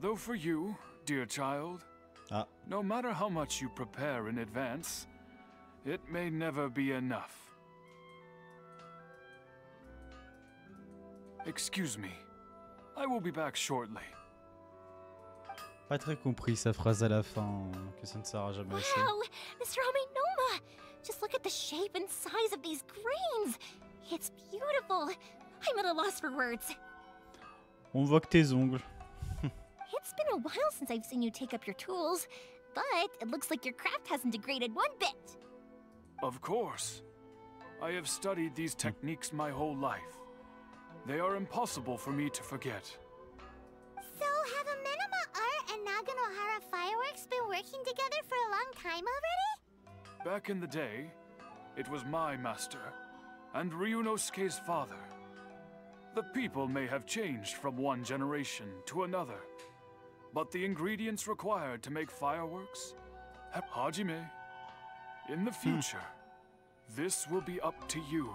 Though for you, dear child, Ah. no matter how much you prepare in advance, it may never be enough. Excuse me. I will be back shortly. Pas très compris sa phrase à la fin, que ça ne sera jamais assez. Wow, Mr. Amenoma! Just look at the shape and size of these grains. It's beautiful. I'm at a loss for words. On voit que tes ongles. It's been a while since I've seen you take up your tools, but it looks like your craft hasn't degraded one bit. Of course. I have studied these techniques my whole life. They are impossible for me to forget. So, have Amenoma Art and Naganohara Fireworks been working together for a long time already? Back in the day, it was my master, and Ryunosuke's father. The people may have changed from one generation to another, but the ingredients required to make fireworks have Hajime. In the future, this will be up to you.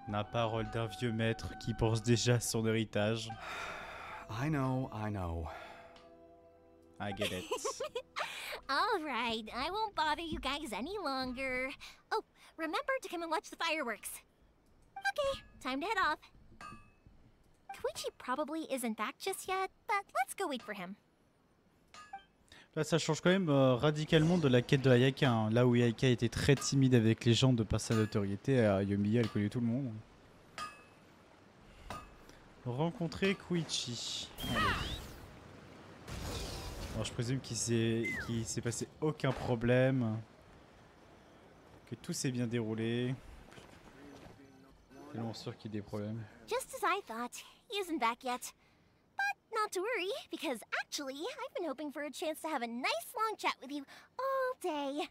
La parole d'un vieux maître qui pense déjà à son héritage. I know, I know. I get it. All right, I won't bother you guys any longer. Oh, remember to come and watch the fireworks. Okay, time to head off. Koichi probably isn't back just yet, but let's go wait for him. Là, ça change quand même radicalement de la quête de Ayaka. Hein. Là où Ayaka était très timide avec les gens de par sa notoriété, Yomiya, elle connaît tout le monde. Rencontrer Koichi. Allez. Alors, je présume qu'il s'est passé aucun problème. Que tout s'est bien déroulé. Tellement sûr qu'il y ait des problèmes. Just as I thought, he isn't back yet. But not to worry, because actually, I've been hoping for a chance to have a nice long chat with you all day.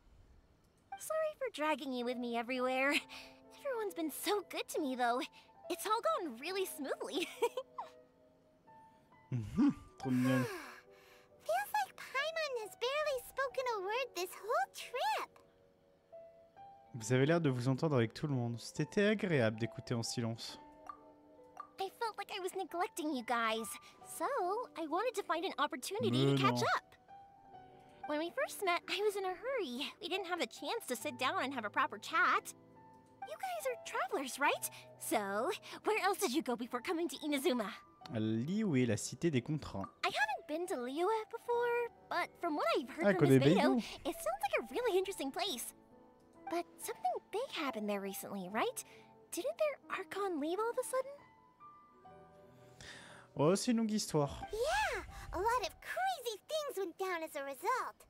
Sorry for dragging you with me everywhere. Everyone's been so good to me, though. It's all gone really smoothly. Trop mignon. Feels like Paimon has barely spoken a word this whole trip. Vous avez l'air de vous entendre avec tout le monde. C'était agréable d'écouter en silence. I felt like I was neglecting you guys, so I wanted to find an opportunity to catch non. up. When we first met, I was in a hurry. We didn't have a chance to sit down and have a proper chat. You guys are travelers, right? So, where else did you go before coming to Inazuma? Liyue, la cité des contrats. I haven't been to Liyue before, but from what I've heard Ah, from Miss connais Beidou, Beidou. it sounds like a really interesting place. But something big happened there recently, right? Didn't their Archon leave all of a sudden? Oh, c'est une longue histoire. Yeah, a lot of crazy things went down as a result.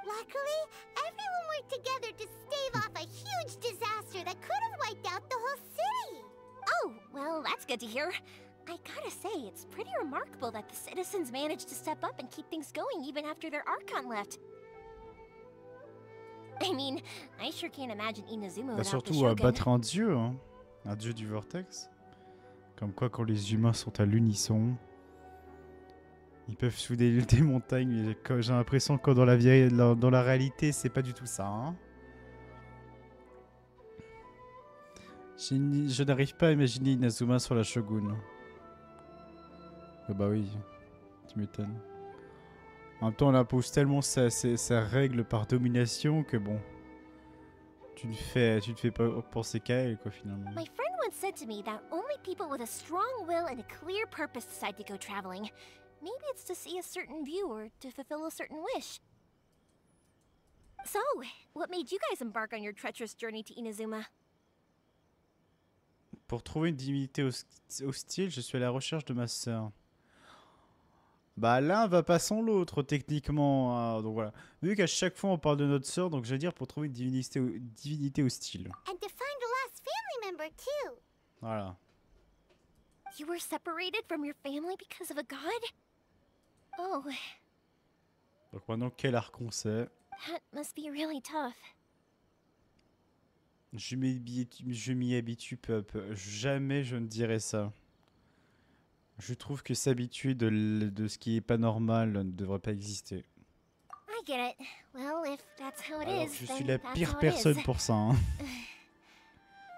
Luckily, everyone worked together to stave off a huge disaster that could have wiped out the whole city. Oh, well, that's good to hear. I gotta say, it's pretty remarkable that the citizens managed to step up and keep things going even after their Archon left. I mean, I sure can't imagine Inazuma Bah, without the surtout Shogun. battre un dieu, hein. Un dieu du vortex. Comme quoi, quand les humains sont à l'unisson, ils peuvent souder des montagnes. Mais j'ai l'impression que dans la réalité, c'est pas du tout ça. Hein. Je n'arrive pas à imaginer Inazuma sur la Shogun. Bah oui, tu m'étonnes. En même temps, on impose tellement sa règle par domination que bon, tu ne fais pas penser qu'à elle, quoi, finalement. My friend once said to me that only people with a strong will and a clear purpose decide to go traveling. Maybe it's to see a certain view or to fulfill a certain wish. So, what made you guys embark on your treacherous journey to Inazuma? Pour trouver une divinité hostile, je suis à la recherche de ma sœur. Bah l'un va pas sans l'autre techniquement, hein. Donc voilà. Vu qu'à chaque fois on parle de notre sœur, donc je vais dire pour trouver une divinité hostile. And to find a lost family member, too. Voilà. You were separated from your family because of a god? Oh, Donc maintenant quel arc on sait. that must be really tough. Je m'y habitue peu à peu. Jamais je ne dirais ça. Je trouve que s'habituer de ce qui est pas normal ne devrait pas exister. I get it. Well, if that's how it Alors, is, je then suis la that's pire how it personne is. pour ça. Hein.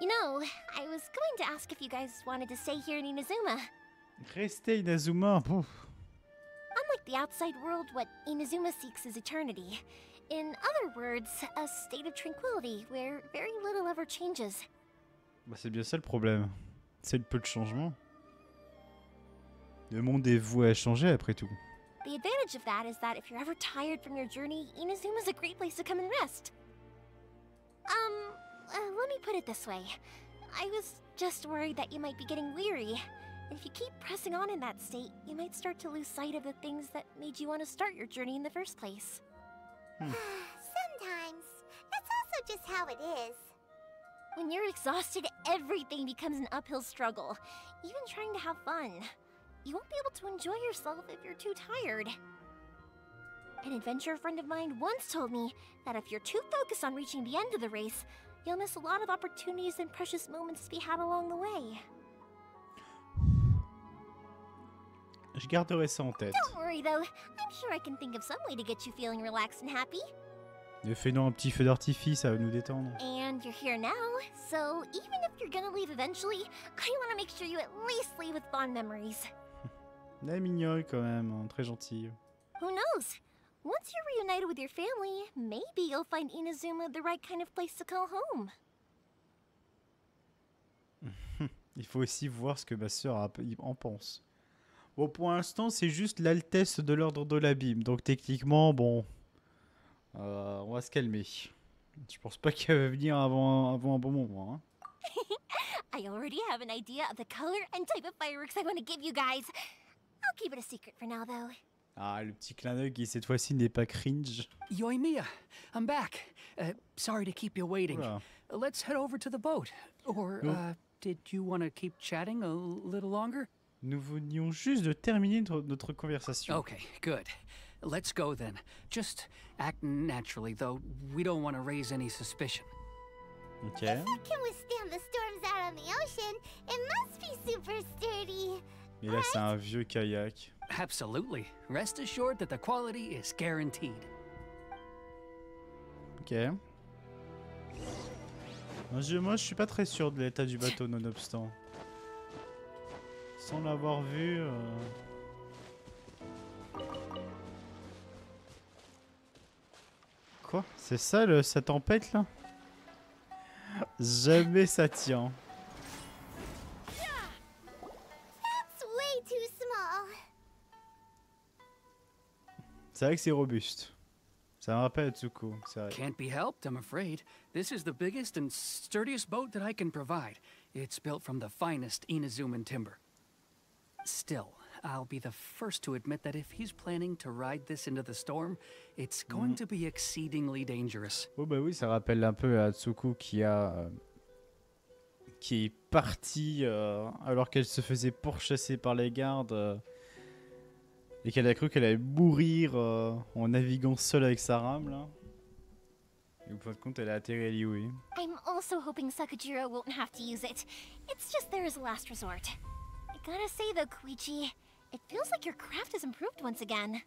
You know, I was going to ask if you guys wanted to stay here in Inazuma. Restez Inazuma. Pouf. Unlike the outside world, what Inazuma seeks is eternity. In other words, a state of tranquility where very little ever changes. Bah, c'est bien ça le problème. C'est le peu de changement. Le monde est voué à changer après tout. The advantage of that is that if you're ever tired from your journey, Inazuma's a great place to come and rest. Let me put it this way. I was just worried that you might be getting weary. If you keep pressing on in that state, you might start to lose sight of the things that made you want to start your journey in the first place. Sometimes. That's also just how it is. When you're exhausted, everything becomes an uphill struggle. Even trying to have fun. You won't be able to enjoy yourself if you're too tired. An adventure friend of mine once told me that if you're too focused on reaching the end of the race, you'll miss a lot of opportunities and precious moments to be had along the way. Je garderai ça en tête. Don't worry though, I'm sure I can think of some way to get you feeling relaxed and happy. Fais-nous un petit feu d'artifice, ça va nous détendre. And you're here now, so even if you're gonna leave eventually, I want to make sure you at least leave with fond memories. Elle est mignonne quand même, hein, très gentille. Who knows? Once you're reunited with your family, maybe you'll find Inazuma the right kind of place to call home. Il faut aussi voir ce que ma sœur en pense. Bon, pour l'instant, c'est juste l'altesse de l'ordre de l'abîme. Donc techniquement, bon, on va se calmer. Je pense pas qu'elle va venir avant un bon moment. Hein. I already have an idea of the color and type of fireworks I want to give you guys. I'll keep it a secret for now, though. Ah, le petit clin d'œil qui cette fois-ci n'est pas cringe. Yoimiya, I'm back. Sorry to keep you waiting. Oula. Let's head over to the boat. Or, did you want to keep chatting a little longer? Nous venions juste de terminer notre conversation. Okay, good. Let's go then. Just act naturally, though we don't want to raise any suspicion. Ok. If it can withstand the storms out on the ocean, it must be super sturdy. Mais là, c'est un vieux kayak. Absolutely. Rest assured that the quality is guaranteed. Ok. Moi, je suis pas très sûr de l'état du bateau, nonobstant. Sans l'avoir vu... Quoi? C'est ça, sa tempête, là? Jamais ça tient. That's way too small. C'est vrai que c'est robuste. Ça me rappelle Tsuko, c'est vrai. Can't be helped, I'm afraid. This is the biggest and sturdiest boat that I can provide. It's built from the finest Inazuman timber. Still, I'll be the first to admit that if he's planning to ride this into the storm, it's going to be exceedingly dangerous. Oh bah oui, ça rappelle un peu à Tsuko qui a qui est partie alors qu'elle se faisait pourchasser par les gardes et qu'elle a cru qu'elle allait mourir en naviguant seule avec sa rame là. Et au fin de compte, elle a atterri à Liyue. I'm also hoping Sakajiro won't have to use it. It's just there as a last resort. I gotta say though, Koichi, it feels like your craft has improved once again.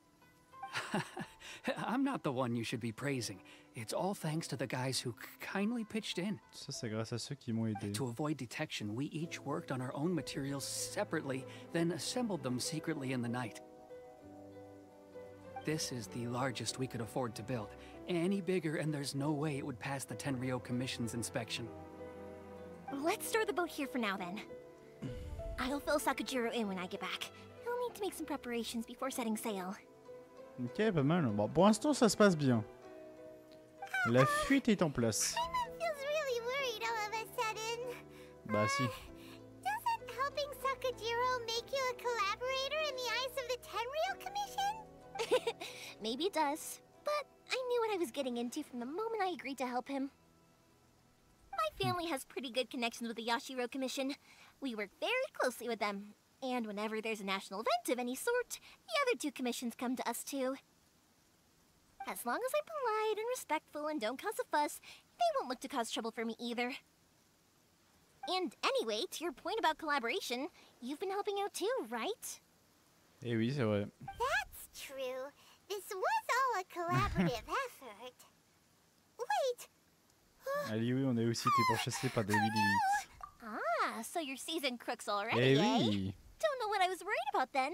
I'm not the one you should be praising. It's all thanks to the guys who kindly pitched in. Ça, c'est grâce à ceux qui m'ont aidé. To avoid detection, we each worked on our own materials separately, then assembled them secretly in the night. This is the largest we could afford to build. Any bigger and there's no way it would pass the Tenryo Commission's inspection. Let's store the boat here for now then. I'll fill Sakajiro in when I get back. He'll need to make some preparations before setting sail. Ok, pas mal. Bon, pour l'instant, ça se passe bien. La fuite est en place. Paimon feels really worried all of a sudden. Bah si. Doesn't helping Sakajiro make you a collaborator in the eyes of the Tenryo Commission? Maybe it does, but I knew what I was getting into from the moment I agreed to help him. My family has pretty good connections with the Yashiro Commission. We work very closely with them. And whenever there's a national event of any sort, the other two commissions come to us too. As long as I'm polite and respectful and don't cause a fuss, they won't look to cause trouble for me either. And anyway, to your point about collaboration, you've been helping out too, right? Eh oui, c'est vrai. That's true. This was all a collaborative effort. Wait. À Liyue, on a aussi été pourchassés par des Lilith. Ah, so you're seasoned crooks already, Eh eh? oui. Don't know what I was worried about then.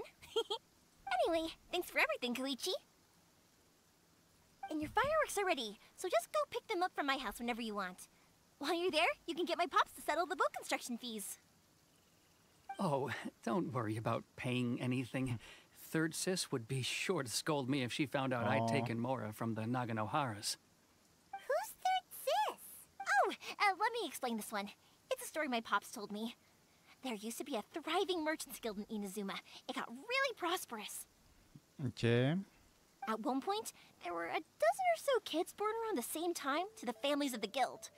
Anyway, thanks for everything, Koichi. And your fireworks are ready, so just go pick them up from my house whenever you want. While you're there, you can get my pops to settle the boat construction fees. Oh, don't worry about paying anything. Third Sis would be sure to scold me if she found out I'd Aw. taken Mora from the Naganoharas. Who's Third Sis? Oh, let me explain this one. It's a story my pops told me. There used to be a thriving merchants guild in Inazuma. It got really prosperous. Ok. At one point, there were a dozen or so kids born around the same time to the families of the guild.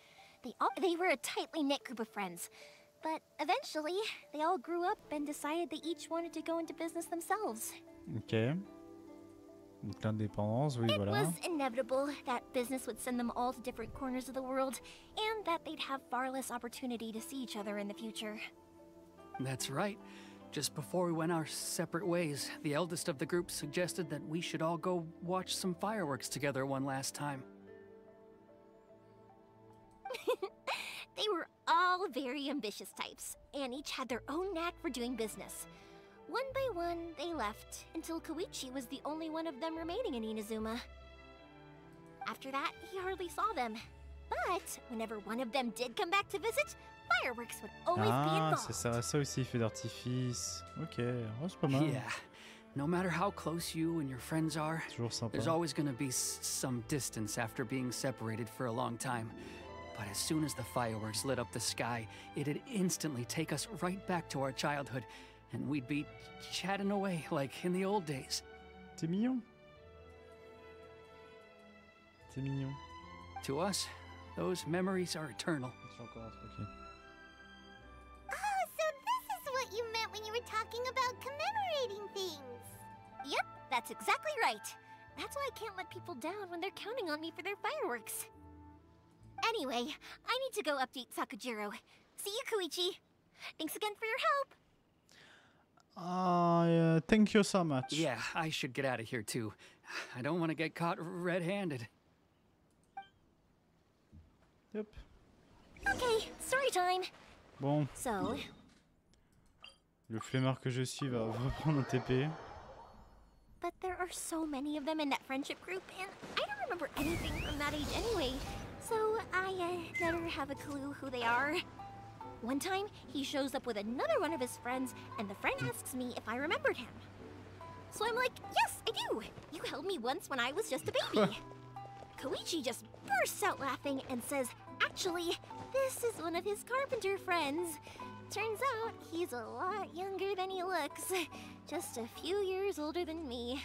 They were a tightly knit group of friends. But eventually, they all grew up and decided they each wanted to go into business themselves. Ok. Donc l'indépendance, oui, It voilà. was inevitable that business would send them all to different corners of the world, and that they'd have far less opportunity to see each other in the future. That's right. Just before we went our separate ways, the eldest of the group suggested that we should all go watch some fireworks together one last time. They were all very ambitious types, and each had their own knack for doing business. One by one, they left, until Koichi was the only one of them remaining in Inazuma. After that, he hardly saw them. But whenever one of them did come back to visit, fireworks would always be Ah, involved. c'est ça, ça aussi, feu d'artifice. Ok, oh, c'est pas mal. Yeah. No matter how close you and your friends are, Toujours sympa. there's always gonna be some distance after being separated for a long time. But as soon as the fireworks lit up the sky, it'd instantly take us right back to our childhood, and we'd be chatting away like in the old days. C'est mignon. C'est mignon. To us, those memories are eternal. J'ai encore un truc. Oh, so this is what you meant when you were talking about commemorating things. Yep, that's exactly right. That's why I can't let people down when they're counting on me for their fireworks. Anyway, I need to go update Sakajiro. See you, Koichi. Thanks again for your help. Thank you so much. Yeah, I should get out of here too. I don't want to get caught red-handed. Yep. Okay, story time. Bon, So, le flemmard que je suis va reprendre un TP. but there are so many of them in that friendship group, and I don't remember anything from that age anyway. So I never have a clue who they are. One time, he shows up with another one of his friends, and the friend asks me if I remembered him. So I'm like, yes, I do. You held me once when I was just a baby. Koichi just bursts out laughing and says, actually, this is one of his carpenter friends. Turns out he's a lot younger than he looks. Just a few years older than me.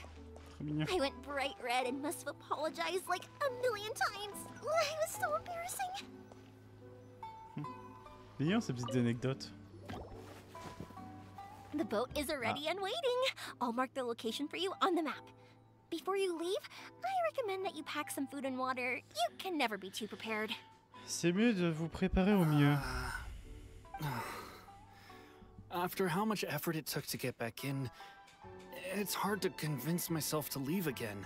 Trop mignon. I went bright red and must have apologized like a million times. It was so embarrassing. Mignon ces petites anecdotes. The boat is already and waiting. I'll mark the location for you on the map. Before you leave, I recommend that you pack some food and water. You can never be too prepared. C'est mieux de vous préparer au mieux. After how much effort it took to get back in, it's hard to convince myself to leave again.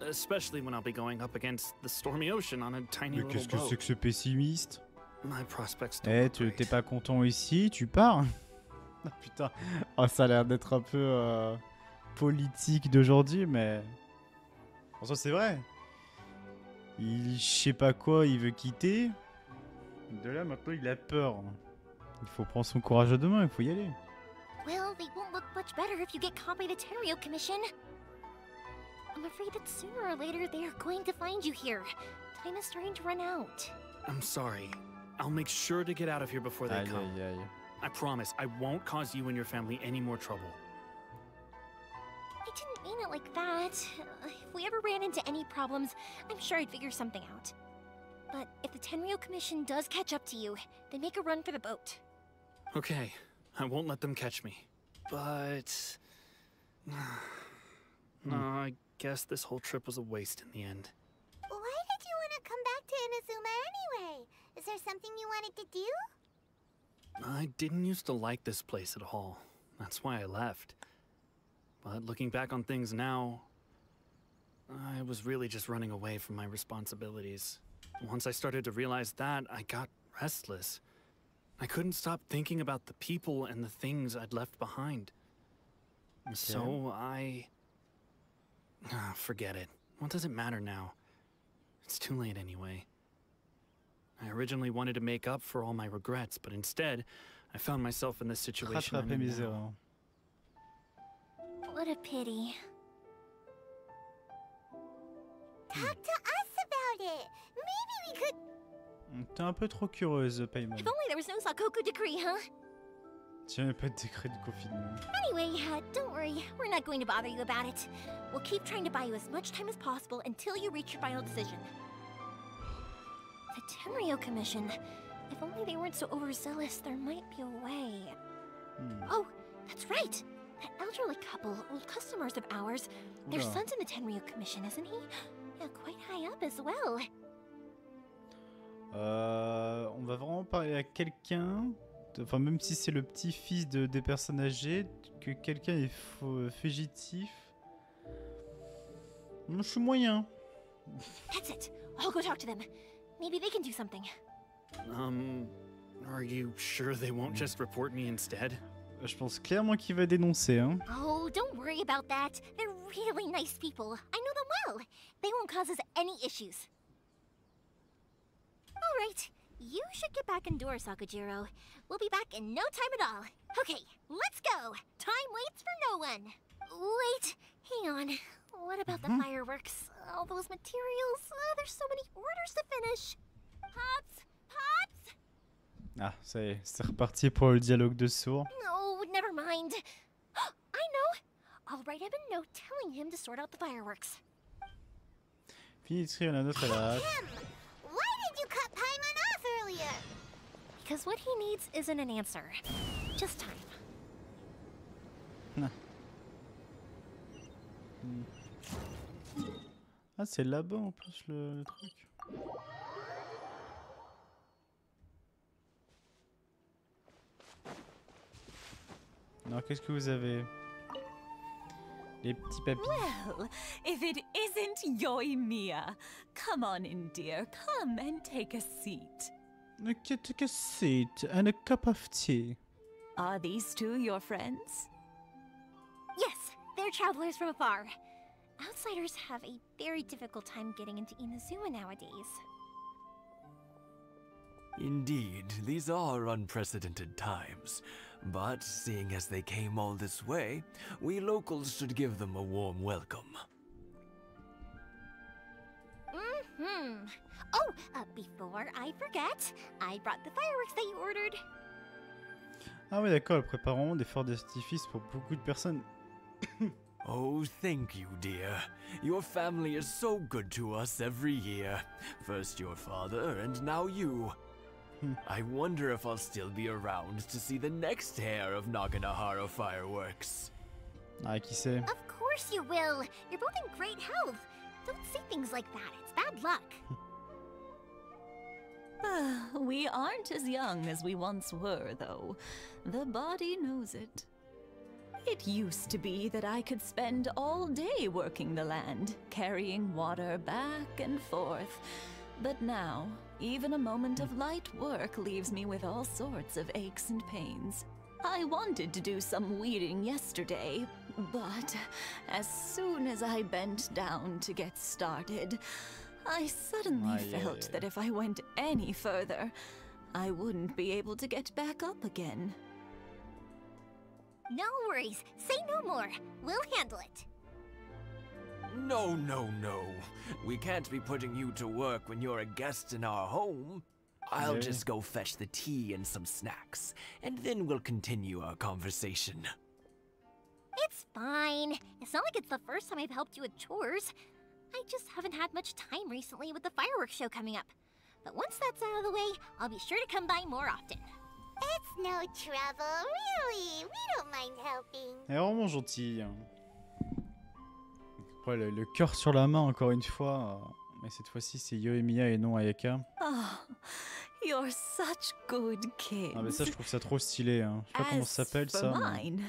Especially when I'll be going up against the stormy ocean on a tiny Mais little qu'est-ce que boat. c'est que ce pessimiste? My prospects don't Eh, look tu great. t'es pas content ici, tu pars? Ah, putain, oh, ça a l'air d'être un peu politique d'aujourd'hui, mais en soi c'est vrai. Je sais pas quoi, il veut quitter. De là maintenant il a peur. Il faut prendre son courage à deux mains, il faut y aller. Well, they won't look much better if you get caught by the Tenryo Commission. I'm afraid that sooner or later they are going to find you here. Time is starting to run out. I'm sorry. I'll make sure to get out of here before they Aïe come. aïe aïe. I promise I won't cause you and your family any more trouble. I didn't mean it like that. If we ever ran into any problems, I'm sure I'd figure something out. But if the Tenryo Commission does catch up to you, then make a run for the boat. Okay, I won't let them catch me. But... no, I guess this whole trip was a waste in the end. Why did you want to come back to Inazuma anyway? Is there something you wanted to do? I didn't used to like this place at all. That's why I left. But looking back on things now, I was really just running away from my responsibilities. Once I started to realize that, I got restless. I couldn't stop thinking about the people and the things I'd left behind. So I... forget it. What does it matter now? It's too late anyway. I originally wanted to make up for all my regrets, but instead, I found myself in this situation I'm Rattraper in mes now. erreurs. What a pity. Talk to us about it. Maybe we could... T'es un peu trop curieuse, Paimon. If only there was no Sakoku decree, huh? Tu n'avais pas de décret de confinement. Anyway, don't worry. We're not going to bother you about it. We'll keep trying to buy you as much time as possible until you reach your final decision. The Tenryo Commission. If only they weren't so overzealous, there might be a way. Oh, that's right. That elderly couple, old customers of ours. Their Oula. son's in the Tenryo Commission, isn't he? Yeah, quite high up as well. On va vraiment parler à quelqu'un, enfin même si c'est le petit-fils des personnes âgées, que quelqu'un est fugitif. Je suis moyen. That's it. I'll go talk to them. Maybe they can do something. Are you sure they won't just report me instead? Je pense clairement qu'il va dénoncer, hein. Oh, don't worry about that. They're really nice people. I know them well. They won't cause us any issues. All right. You should get back indoors, Sakujiro. We'll be back in no time at all. Okay, let's go. Time waits for no one. Wait, hang on. What about the fireworks? All those materials? There's so many orders to finish. Pops! Pops! Ah, ça y est, c'est reparti pour le dialogue de sourd. No, never mind. I know. I'll write him a note telling him to sort out the fireworks. Fini d'écrire la note à la hâte. Him! Why did you cut Paimon off earlier? Because what he needs isn't an answer, just time. Ah, c'est là-bas en plus le truc. Alors, qu'est-ce que vous avez? Les petits papis. Well, if it isn't Yoimiya, come on in, dear. Come and take a seat. Take a seat and a cup of tea. Are these two your friends? Yes, they're travelers from afar. Outsiders have a very difficult time getting into Inazuma nowadays. Indeed, these are unprecedented times. But seeing as they came all this way, we locals should give them a warm welcome. Oh, before I forget, I brought the fireworks that you ordered. Ah oui, d'accord, préparons des feux d'artifice pour beaucoup de personnes. Oh, thank you, dear. Your family is so good to us every year. First your father, and now you. I wonder if I'll still be around to see the next hair of Naganohara fireworks. Ah, qui sait? Of course you will. You're both in great health. Don't say things like that. It's bad luck. We aren't as young as we once were, though. The body knows it. It used to be that I could spend all day working the land, carrying water back and forth. But now, even a moment of light work leaves me with all sorts of aches and pains. I wanted to do some weeding yesterday, but as soon as I bent down to get started, I suddenly felt that if I went any further, I wouldn't be able to get back up again. No worries. Say no more. We'll handle it. No, no, no. We can't be putting you to work when you're a guest in our home. I'll just go fetch the tea and some snacks, and then we'll continue our conversation. It's fine. It's not like it's the first time I've helped you with chores. I just haven't had much time recently with the fireworks show coming up. But once that's out of the way, I'll be sure to come by more often. It's no trouble, really. We don't mind helping. Elle est vraiment gentille. Ouais, le cœur sur la main, encore une fois. Mais cette fois-ci, c'est Yoimiya et non Ayaka. Oh, you're such good kids. Ah, mais ça, je trouve ça trop stylé. Hein. Je sais pas comment ça s'appelle, ça. Mine,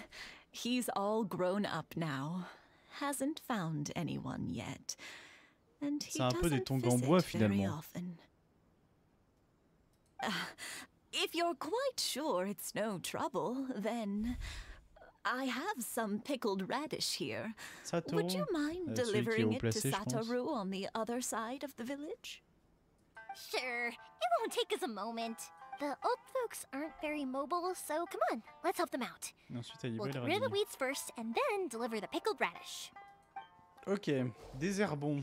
he's all grown up now. Hasn't found anyone yet. And he c'est un peu des doesn't tongs en bois, visit very finalement. often. If you're quite sure it's no trouble, then I have some pickled radish here. Satoru, Would you mind celui qui est delivering haut it to placé, je pense. Satoru on the other side of the village? Sure. It won't take us a moment. The old folks aren't very mobile, so come on, let's help them out. Et ensuite, elle We'll livre get les rid of the radis. weeds first, and then deliver the pickled radish. Ok, des herbons.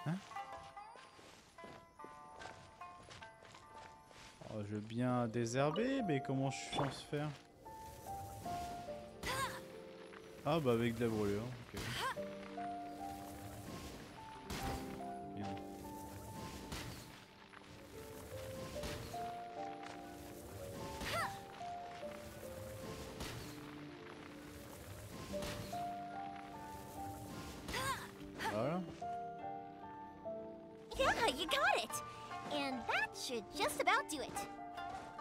Hein? Oh, je veux bien désherber, mais comment je pense faire? Ah bah avec de la brûlure, ok. Bien. Voilà. Yeah, you got it! And that should just about do it.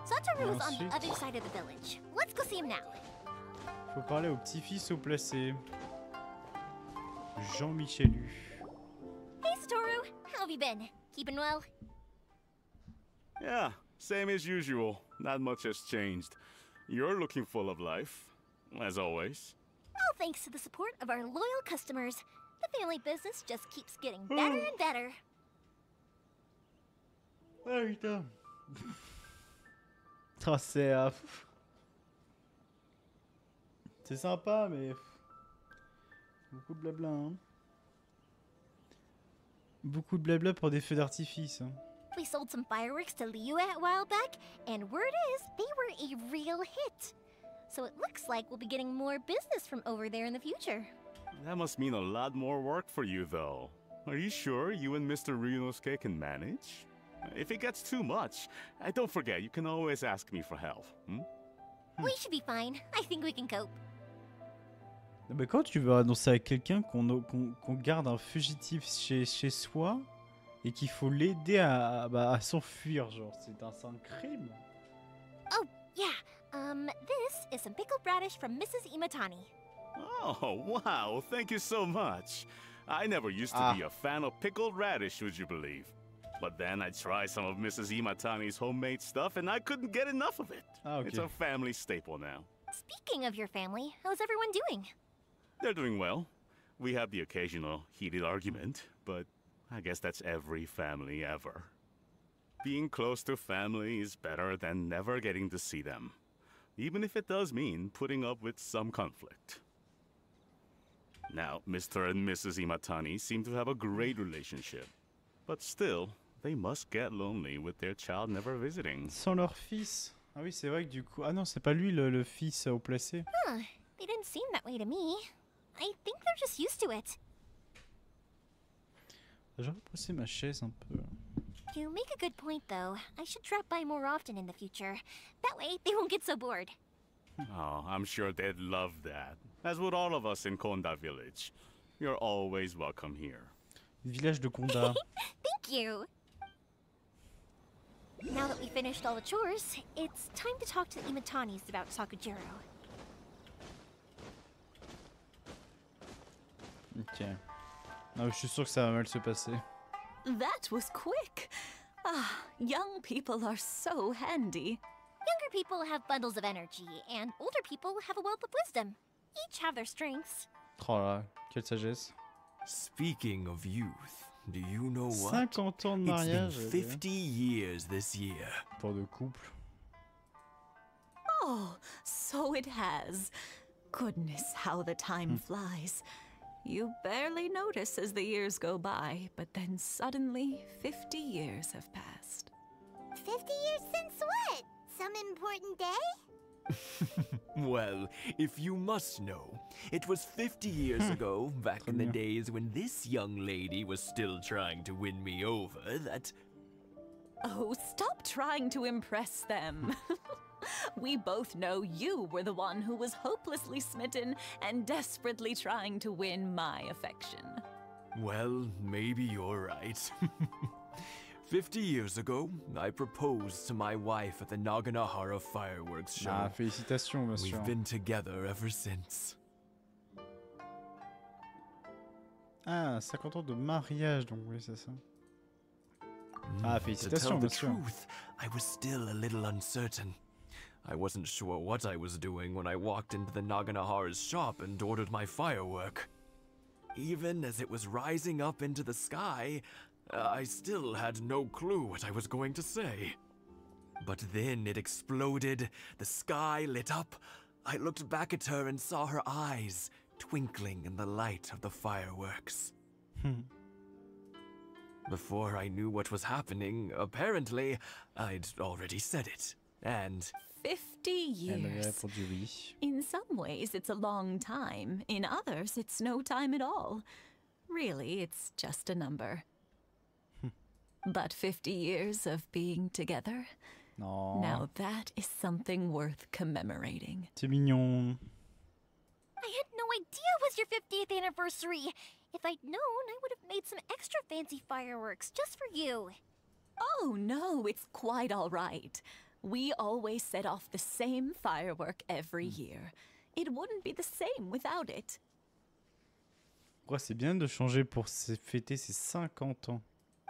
Satoru is on the other side of the village. Let's go see him now. Faut parler au petit-fils au placé. Jean-Michelu. Hey, Satoru! How have you been? Keeping well? Yeah, same as usual. Not much has changed. You're looking full of life, as always. All thanks to the support of our loyal customers. The family business just keeps getting better and better. Ah putain. Oh, c'est sympa, mais beaucoup de blabla. Hein. Beaucoup de blabla pour des feux d'artifice. Hein. We sold some fireworks to Liyue a while back, and word is they were a real hit. So it looks like we'll be getting more business from over there in the future. That must mean a lot more work for you, though. Are you sure you and Mr. Ryunosuke can manage? If it gets too much, don't forget, you can always ask me for help. We should be fine. I think we can cope. Mais quand tu veux annoncer à quelqu'un qu'on garde un fugitif chez soi et qu'il faut l'aider à s'enfuir, genre, c'est un crime. Oh, yeah. This is some pickled radish from Mrs. Imatani. Oh, wow, thank you so much. I never used to be a fan of pickled radish, would you believe? But then I tried some of Mrs. Imatani's homemade stuff and I couldn't get enough of it. Okay. It's a family staple now. Speaking of your family, how's everyone doing? They're doing well. We have the occasional heated argument, but I guess that's every family ever. Being close to family is better than never getting to see them, even if it does mean putting up with some conflict. Now, Mr. and Mrs. Imatani seem to have a great relationship, but still, they must get lonely with their child never visiting. Sans leur fils. Ah oui, c'est vrai que du coup... Ah non, c'est pas lui le fils au placé. Huh, they didn't seem that way to me. I think they're just used to it. J'aurais poussé ma chaise un peu. You make a good point, though. I should drop by more often in the future. That way, they won't get so bored. Oh, I'm sure they'd love that. As would all of us in Konda Village. You're always welcome here. Village de Konda. Thank you! Now that we finished all the chores, it's time to talk to the Imatanis about Sakujiro. Ok. Ah, je suis sûr que ça va mal se passer. That was quick. Ah, young people are so handy. Younger people have bundles of energy, and older people have a wealth of wisdom. Each have their strengths. Oh là, quelle sagesse. Speaking of youth, do you know what? 50 ans de mariage. It's been 50 years this year. Pour de couple. Oh, so it has. Goodness, how the time flies. You barely notice as the years go by, but then suddenly 50 years have passed. 50 years since what? Some important day? Well, if you must know, it was 50 years ago, back in the days when this young lady was still trying to win me over, that... Oh, stop trying to impress them. We both know you were the one who was hopelessly smitten and desperately trying to win my affection. Well, maybe you're right. 50 years ago, I proposed to my wife at the Naganahara fireworks show. Ah, félicitations, monsieur. We've been together ever since. Ah, 50 ans de mariage, donc oui, c'est ça. Ah, félicitations, to tell the monsieur. truth, I was still a little uncertain. I wasn't sure what I was doing when I walked into the Naganahara's shop and ordered my firework. Even as it was rising up into the sky, I still had no clue what I was going to say. But then it exploded, the sky lit up. I looked back at her and saw her eyes twinkling in the light of the fireworks. Before I knew what was happening, apparently, I'd already said it. And 50 Elle avait years. répondu oui. In some ways, it's a long time. In others, it's no time at all. Really, it's just a number. But 50 years of being together? Non. Now that is something worth commemorating. C'est mignon. I had no idea it was your 50th anniversary. If I'd known, I would have made some extra fancy fireworks just for you. Oh, no, it's quite all right. We always set off the same firework every year. It wouldn't be the same without it. Ouais, c'est bien de changer pour fêter ses 50 ans.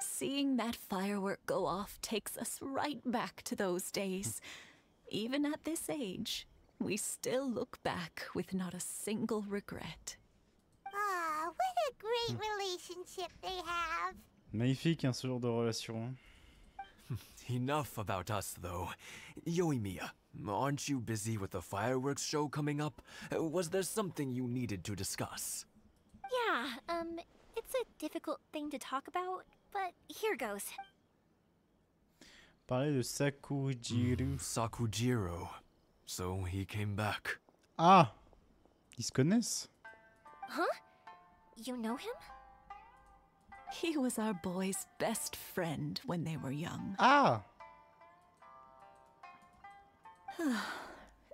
Seeing that firework go off takes us right back to those days. Even at this age, we still look back with not a single regret. Ah, what a great relationship they have. Magnifique, hein, ce genre de relation. enough about us, though. Yoimiya, aren't you busy with the fireworks show coming up? Was there something you needed to discuss? Yeah, it's a difficult thing to talk about, but here goes. Parler de Sakujiro. Sakujiro. So he came back. Ah! Ils se connaissent? Huh? You know him? He was our boy's best friend when they were young. Ah!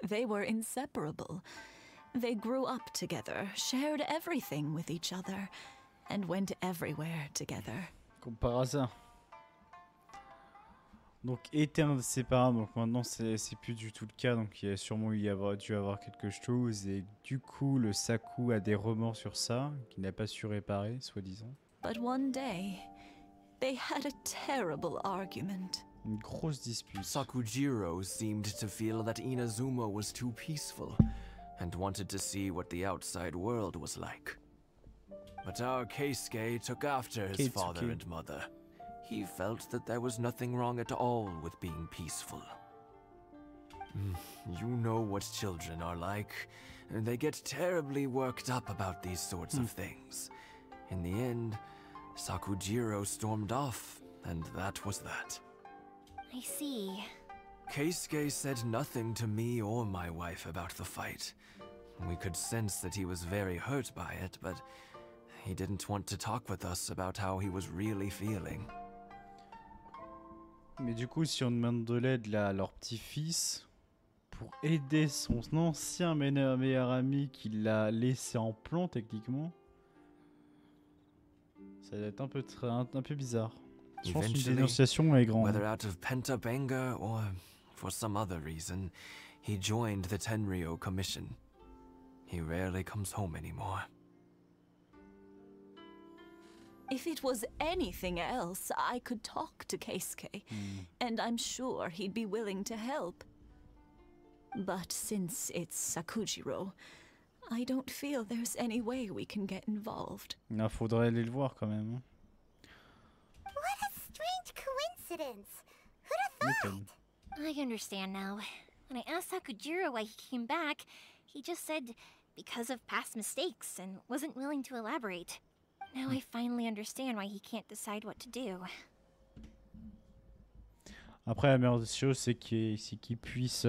They were inseparable. They grew up together, shared everything with each other, and went everywhere together. Comme par hasard. Donc éternels séparables, donc maintenant c'est plus du tout le cas, donc il y a sûrement dû avoir quelque chose, et du coup le Saku a des remords sur ça, qu'il n'a pas su réparer, soi-disant. But one day, they had a terrible argument. Une grosse dispute. Sakujiro seemed to feel that Inazuma was too peaceful, and wanted to see what the outside world was like. But our Keisuke took after his father and mother. He felt that there was nothing wrong at all with being peaceful. You know what children are like. They get terribly worked up about these sorts of things. In the end, Sakujiro stormed off, and that was that. I see. Keisuke said nothing to me or my wife about the fight. We could sense that he was very hurt by it, but he didn't want to talk with us about how he was really feeling. Mais du coup, si on demande de l'aide là à leur petit-fils pour aider son ancien meilleur ami qui l'a laissé en plan techniquement, ça va être un peu bizarre. Je pense qu'une dénonciation est grande. Whether out of pent-up anger or for some other reason, he joined the Tenryo Commission. He rarely comes home anymore. If it was anything else, I could talk to Keisuke, and I'm sure he'd be willing to help. But since it's Sakujiro, I don't feel there's any way we can get involved. Il faudrait aller le voir quand même. What a strange coincidence. Who'd have thought? I understand now. When I asked Sakujiro why he came back, he just said because of past mistakes and wasn't willing to elaborate. Now I finally understand why he can't decide what to do. Après, la meilleure des choses, c'est qu'il puisse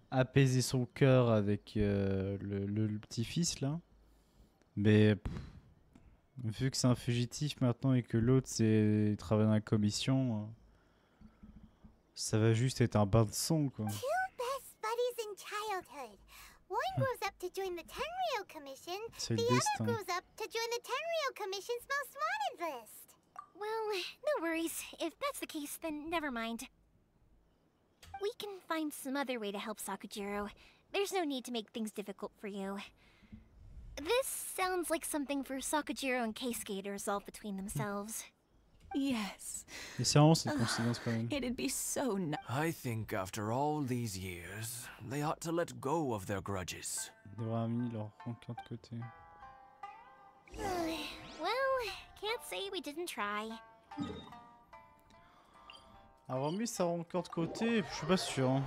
apaiser son cœur avec le petit-fils là. Mais vu que c'est un fugitif maintenant et que l'autre il travaille dans la commission, ça va juste être un bain de sang quoi. Two best buddies in childhood. One grows up to join the Tenryo Commission, C'est the le other destin. grows up to join the Tenryo Commission's most wanted list. Well, no worries. If that's the case, then never mind. We can find some other way to help Sakujiro. There's no need to make things difficult for you. This sounds like something for Sakujiro and Keisuke to resolve between themselves. Yes. Et c'est vraiment cette coïncidence quand même. It'd be so nice. I think after all these years, they ought to let go of their grudges. Ils devraient avoir mis leur rancœur de côté. Well, can't say we didn't try. Avoir mis sa rancœur de côté, je suis pas sûr. Hein.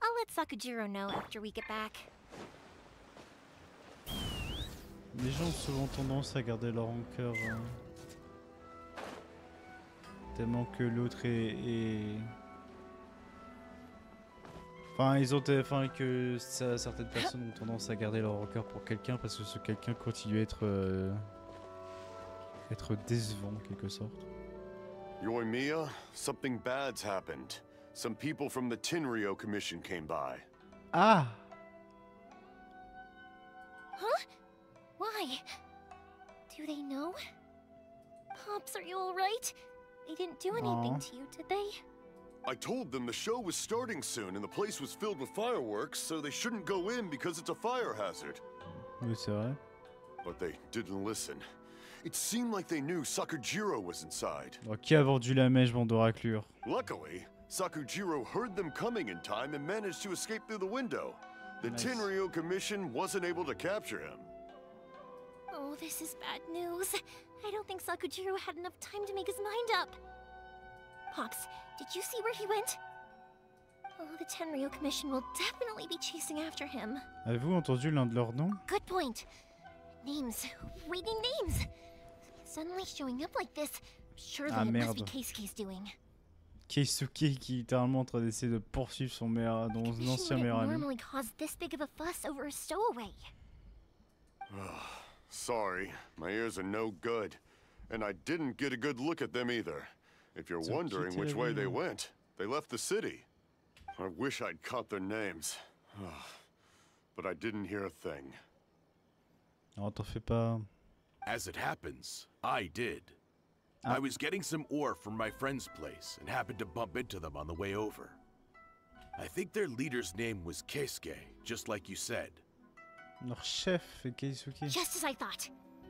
I'll let Sakujiro know after we get back. Les gens ont souvent tendance à garder leur rancœur tellement que l'autre est... Enfin, que certaines personnes ont tendance à garder leur rancœur pour quelqu'un parce que ce quelqu'un continue à être décevant en quelque sorte. Yoimiya, something bad's happened. Some people from the Tenryo Commission came by. Ah! Huh? Why? Do they know? Pops, are you alright? They didn't do anything to you, did they? I told them the show was starting soon and the place was filled with fireworks, so they shouldn't go in because it's a fire hazard. Oui, c'est vrai. But they didn't listen. It seemed like they knew Sakujiro was inside. Alors, qui a vendu la mèche bande de raclure? Luckily, Sakujiro heard them coming in time and managed to escape through the window. The Tenryo Commission wasn't able to capture him. Oh, this is bad news. I don't think Sakujiro had enough time to make his mind up. Pops, did you see where he went? Oh, the Tenryo Commission will definitely be chasing after him. Avez-vous entendu l'un de leurs noms? Good point. Names. Reading names. Suddenly showing up like this. Surely it must be Keisuke's doing. Keisuke qui est littéralement en train d'essayer de poursuivre son ancien meilleur ami. Normally cause this big of a fuss over a stowaway. Sorry, my ears are no good. And I didn't get a good look at them either. If you're wondering which way they went, they left the city. I wish I'd caught their names. But I didn't hear a thing. Non, t'en fais pas. As it happens, I did. I was getting some ore from my friend's place and happened to bump into them on the way over. I think their leader's name was Keisuke, just like you said. Leur chef est Keisuke. Just as I thought.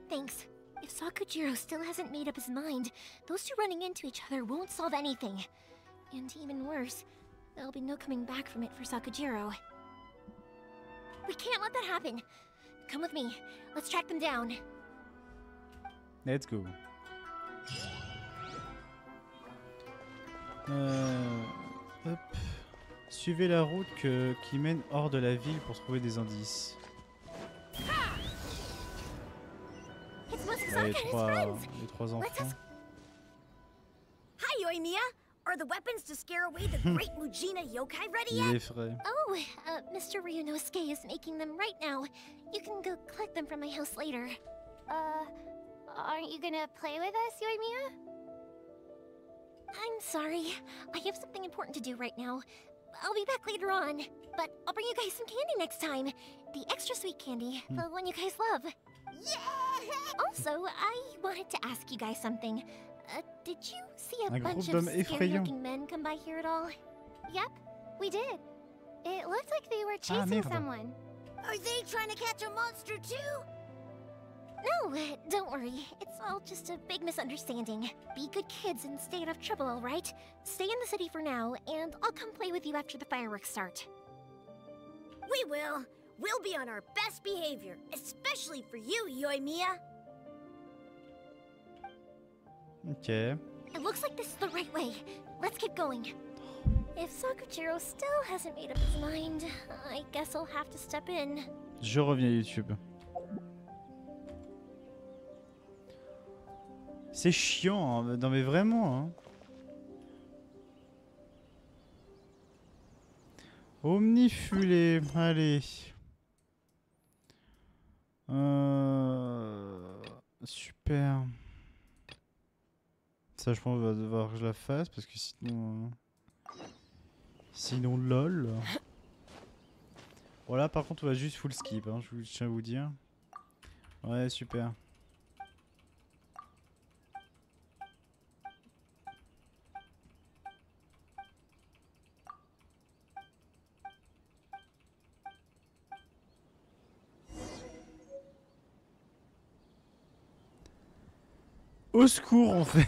Thanks. If Sakujiro still hasn't made up his mind, those two running into each other won't solve anything. And even worse, there'll be no coming back from it for Sakujiro. We can't let that happen. Come with me. Let's track them down. Let's go. Hop. Suivez la route qui mène hors de la ville pour trouver des indices. It's Là, les trois enfants. Hi, Yoimiya. Are the weapons to scare away the great Mujina yokai ready Il est yet? frais. Oh, Mr. Ryunosuke is making them right now. You can go collect them from my house later. Aren't you gonna play with us, Yoimiya? I'm sorry. I have something important to do right now. I'll be back later on. But I'll bring you guys some candy next time. The extra sweet candy, the one you guys love. Yeah! Also, I wanted to ask you guys something. Did you see a Un bunch groupe of d'hommes effrayants. scary-looking men come by here at all? Yep, we did. It looked like they were chasing merde. someone. Are they trying to catch a monster too? No, don't worry. It's all just a big misunderstanding. Be good kids and stay out of trouble, all right? Stay in the city for now, and I'll come play with you after the fireworks start. We will. We'll be on our best behavior, especially for you, Yoimiya. Ok. It looks like this is the right way. Let's keep going. If Sakujiro still hasn't made up his mind, I guess I'll have to step in. Je reviens à YouTube. C'est chiant, hein. Non mais vraiment. Hein. Omnifulé, allez. Super. Ça je pense qu'il va devoir que je la fasse parce que sinon... Sinon lol. Voilà par contre on va juste full skip, hein, je tiens à vous dire. Ouais super. Au secours en fait.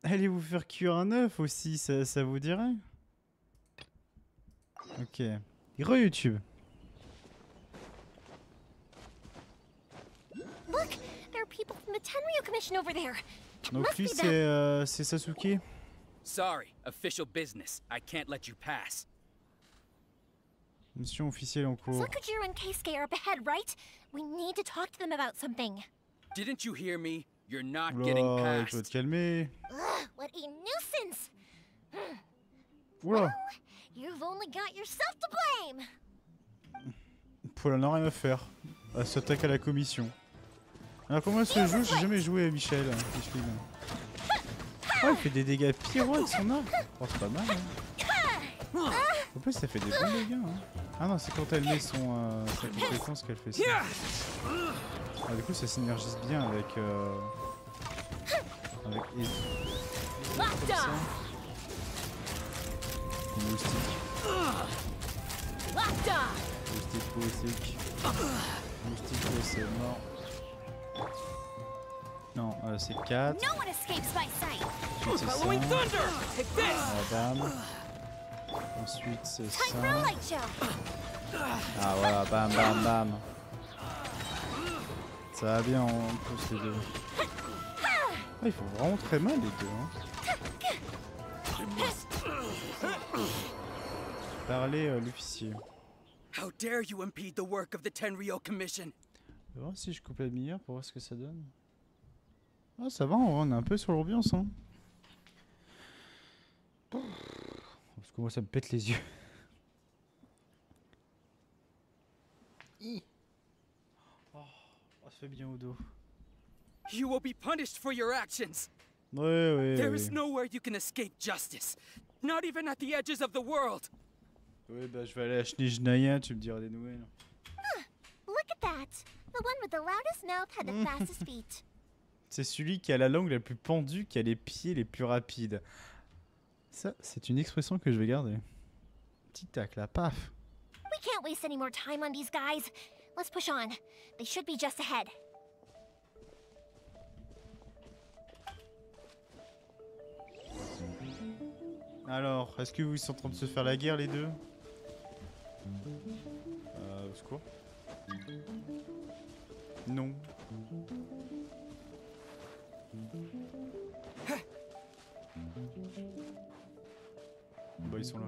Allez vous faire cuire un œuf aussi, ça vous dirait? Ok. Re-YouTube. Look, there are people from the Tenryo Commission over there. It Donc must lui be them. c'est Sasuke. Sorry, official business. I can't let you pass. Mission officielle en cours. Sakujiro and Keisuke are up ahead, right? We need to talk to them about something. Didn't you hear me? You're not getting Oula, je vais past. te calmer. Ugh, what a nuisance! Oula. You've only got yourself to blame. Paul n'a rien à faire. Elle s'attaque à la commission. Alors comment elle se joue? J'ai jamais joué à Michel. Micheline. Oh, il fait des dégâts pyro avec son arc. Oh, c'est pas mal. Hein. En plus, ça fait des bons dégâts. Hein. Ah non, c'est quand elle met sa compétence qu'elle fait ça. Ah, du coup, ça synergise bien avec Eddie. Comme ça. Moustique. Moustique. Moustique, c'est mort. Non, c'est 4. No one escapes my sight. Ensuite, c'est 5. Bam. Ensuite, c'est 5. Ah voilà, bam, bam, bam. Ça va bien, on pousse les deux. Ah, ils font vraiment très mal les deux. Hein. Parlez l'officier. How dare you impede the work of the Tenryo Commission? Je vais voir si je coupe la lumière pour voir ce que ça donne. Ah ça va, on est un peu sur l'ambiance. Hein. Parce que moi ça me pète les yeux. Oh, ça fait bien au dos. You will be punished for your actions. Ouais. There is nowhere you can escape justice. Not even at the edges of the world. Ouais, bah je vais aller à Snezhnaya, tu me diras des nouvelles. Look at that. The one with the loudest mouth had the fastest feet. C'est celui qui a la langue la plus pendue, qui a les pieds les plus rapides. Ça, c'est une expression que je vais garder. Petit tac là, paf. We can't waste any more time on these guys. Let's push on. They should be just ahead. Alors, est-ce que vous sont en train de se faire la guerre les deux? Au secours. Non. Bah ils sont là.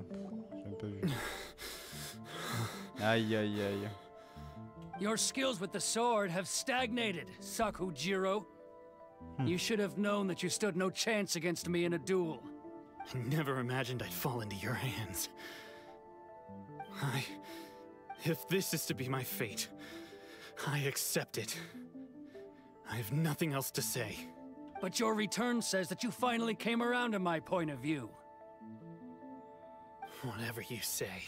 J'ai même pas vu. Aïe aïe aïe. Your skills with the sword have stagnated, Sakujiro. You should have known that you stood no chance against me in a duel. I never imagined I'd fall into your hands. If this is to be my fate, I accept it. I have nothing else to say. But your return says that you finally came around to my point of view. Whatever you say.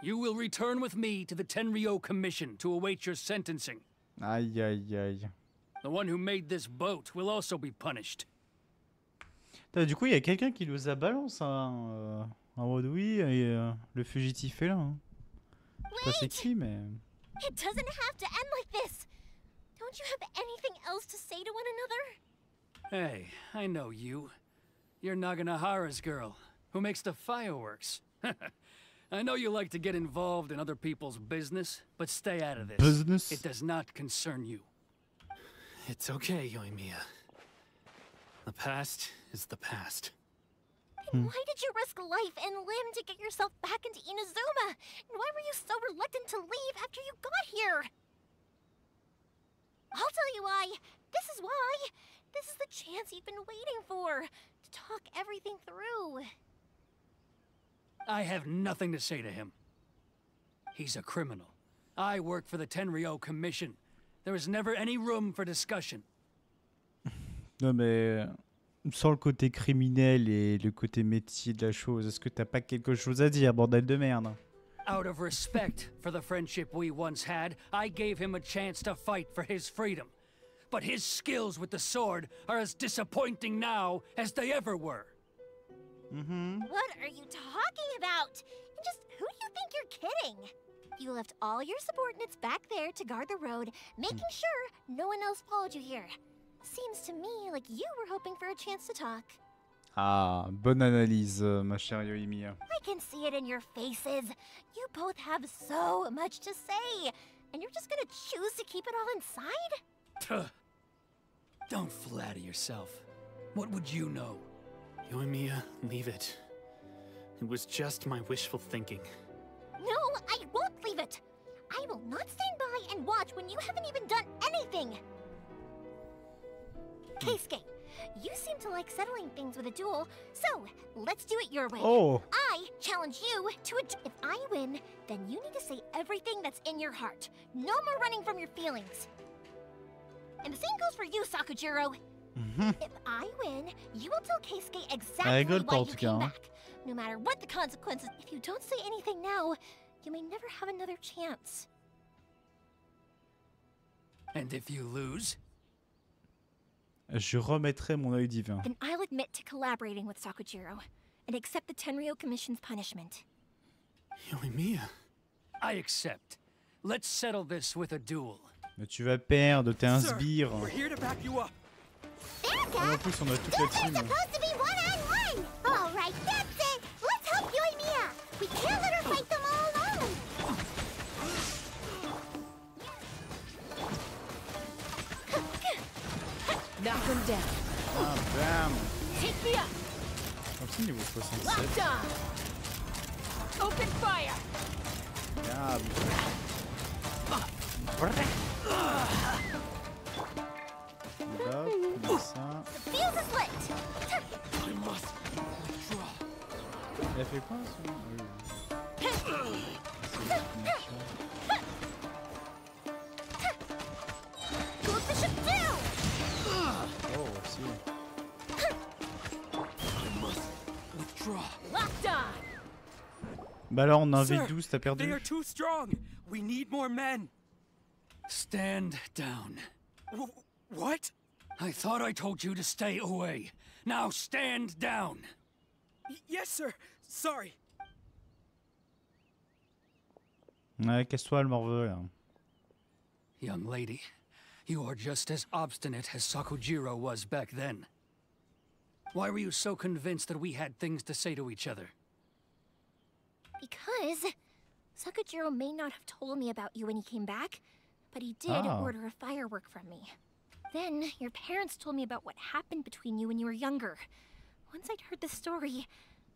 You will return with me to the Tenryo Commission to await your sentencing. Aïe, aïe, aïe. The one who made this boat will also be punished. Du coup, il y a quelqu'un qui nous a balance en mode oui, et, le fugitif est là. Hein. Je sais pas c'est qui, mais... It doesn't have to end like this. Don't you have anything else to say to one another? Hey, I know you. You're Naganahara's girl, who makes the fireworks. I know you like to get involved in other people's business, but stay out of this. Business? It does not concern you. It's okay, Yoimiya. The past is the past. Then why did you risk life and limb to get yourself back into Inazuma? And why were you so reluctant to leave after you got here? I'll tell you why. This is why. This is the chance you've been waiting for. To talk everything through. I have nothing to say to him. He's a criminal. I work for the Tenryo Commission. There is never any room for discussion. Non mais sans le côté criminel et le côté métier de la chose, est-ce que t'as pas quelque chose à dire, bordel de merde? Out of respect for the friendship we once had, I gave him a chance to fight for his freedom. But his skills with the sword are as disappointing now as they ever were. What are you talking about? And just who do you think you're kidding? You left all your subordinates back there to guard the road, making sure no one else followed you here. Seems to me like you were hoping for a chance to talk. Ah, bonne analyse, ma chère Yoimiya. I can see it in your faces. You both have so much to say, and you're just gonna choose to keep it all inside? Don't flatter yourself. What would you know? Yoimiya, leave it. It was just my wishful thinking. No, I won't leave it. I will not stand by and watch when you haven't even done anything. Keisuke, you seem to like settling things with a duel, so let's do it your way. Oh. I challenge you to a If I win, then you need to say everything that's in your heart. No more running from your feelings. And the same goes for you, Sakujiro. If I win, you will tell Keisuke exactly why you came back. No matter what the consequences, if you don't say anything now, you may never have another chance. And if you lose? Je remettrai mon œil divin. Then I'll admit to collaborating with Sakujiro and accept the Tenryo Commission's punishment. Yoimiya. I accept. Let's settle this with a duel. Mais tu vas perdre, t'es un sbire. We're here to back you up. En plus, on a toute la team. Supposed to be one-on-one. All right, that's it. Let's help Yoimiya. We can't let her fight them all alone. Knock him down. Ah, bam. Take me up. Comme si niveau 67. Locked on. Open fire. Diable. Là, comme ça. The fuse is lit. I must withdraw. Il a fait quoi, Good bishop down. Oh, aussi. I must withdraw. Locked on. Bah alors, on a un Sir, V12, t'as perdu. They are too strong. We need more men. Stand down. What? I thought I told you to stay away. Now stand down. Yes, sir. Sorry. Ouais, casse-toi le morveux, là. Young lady, you are just as obstinate as Sakujiro was back then. Why were you so convinced that we had things to say to each other? Because Sakujiro may not have told me about you when he came back, but he did order a firework from me. Then your parents told me about what happened between you when you were younger. Once I'd heard the story,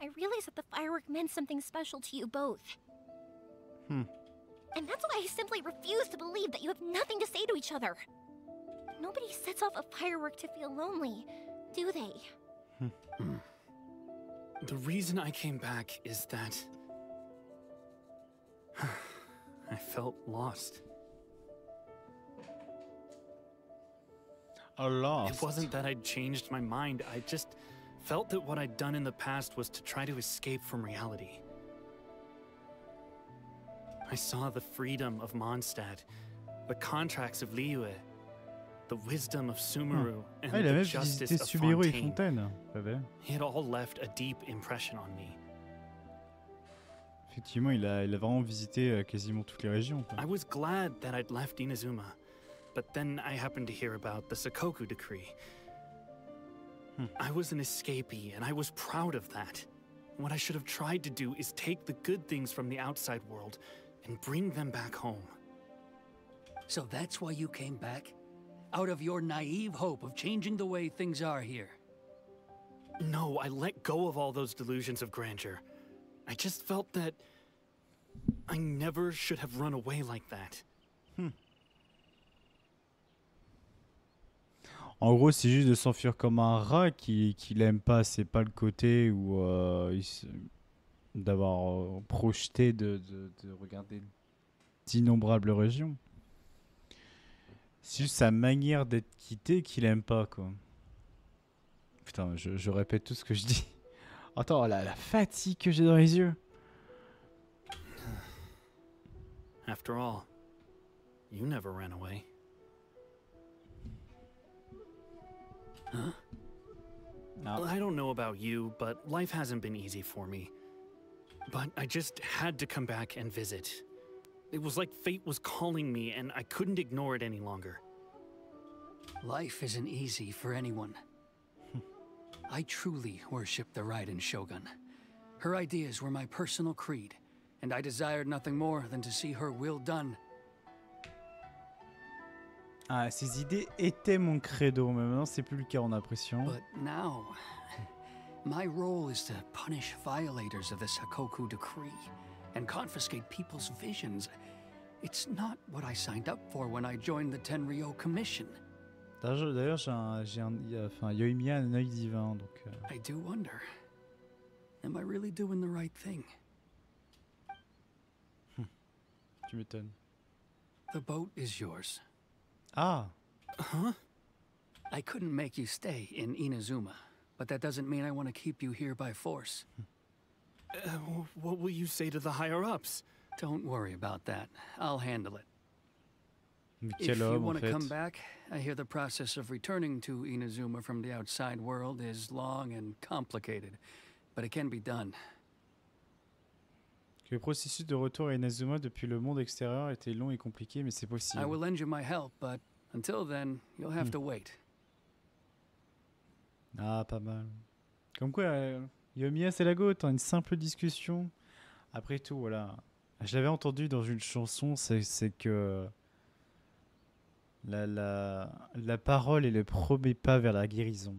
I realized that the firework meant something special to you both. And that's why I simply refuse to believe that you have nothing to say to each other. Nobody sets off a firework to feel lonely, do they? The reason I came back is that I felt lost. Lost. It wasn't that I'd changed my mind, I just felt that what I'd done in the past was to try to escape from reality. I saw the freedom of Mondstadt, the contracts of Liyue, the wisdom of Sumeru, and Ah, il a the même justice visité of Sumeru et Fontaine. Fontaine. Pas vrai. It all left a deep impression on me. Effectivement, il a vraiment visité quasiment toutes les régions, quoi. I was glad that I'd left Inazuma, but then I happened to hear about the Sakoku decree. I was an escapee, and I was proud of that. What I should have tried to do is take the good things from the outside world and bring them back home. So that's why you came back? Out of your naive hope of changing the way things are here? No, I let go of all those delusions of grandeur. I just felt that I never should have run away like that. En gros, c'est juste de s'enfuir comme un rat qu'il aime pas. C'est pas le côté où d'avoir projeté de regarder d'innombrables régions. C'est juste sa manière d'être quitté qu'il aime pas, quoi. Putain, je répète tout ce que je dis. Attends, la fatigue que j'ai dans les yeux. After all, you never ran away. Huh? No. I don't know about you, but life hasn't been easy for me. But I just had to come back and visit. It was like fate was calling me, and I couldn't ignore it any longer. Life isn't easy for anyone. I truly worship the Raiden Shogun. Her ideas were my personal creed, and I desired nothing more than to see her will done. Ah, ses idées étaient mon credo, mais maintenant c'est plus le cas, on a l'impression. But now, my role is to punish violators of the Sakoku decree and confiscate people's visions. It's not what I signed up for when I joined the Tenryo Commission. D'ailleurs, Yoimiya a un œil divin, donc... I do wonder, am I really doing the right thing? Tu m'étonnes. The boat is yours. Ah! Huh? I couldn't make you stay in Inazuma, but that doesn't mean I want to keep you here by force. What will you say to the higher-ups? Don't worry about that. I'll handle it. Mais If quel you homme, en want to fait. come back, I hear the process of returning to Inazuma from the outside world is long and complicated, but it can be done. Que le processus de retour à Inazuma depuis le monde extérieur était long et compliqué, mais c'est possible. I will lend you my help, but until then, you'll have to wait. Ah, pas mal. Comme quoi, Yoimiya, c'est la gote, hein, une simple discussion. Après tout, voilà. Je l'avais entendu dans une chanson, c'est que la parole est le premier pas vers la guérison.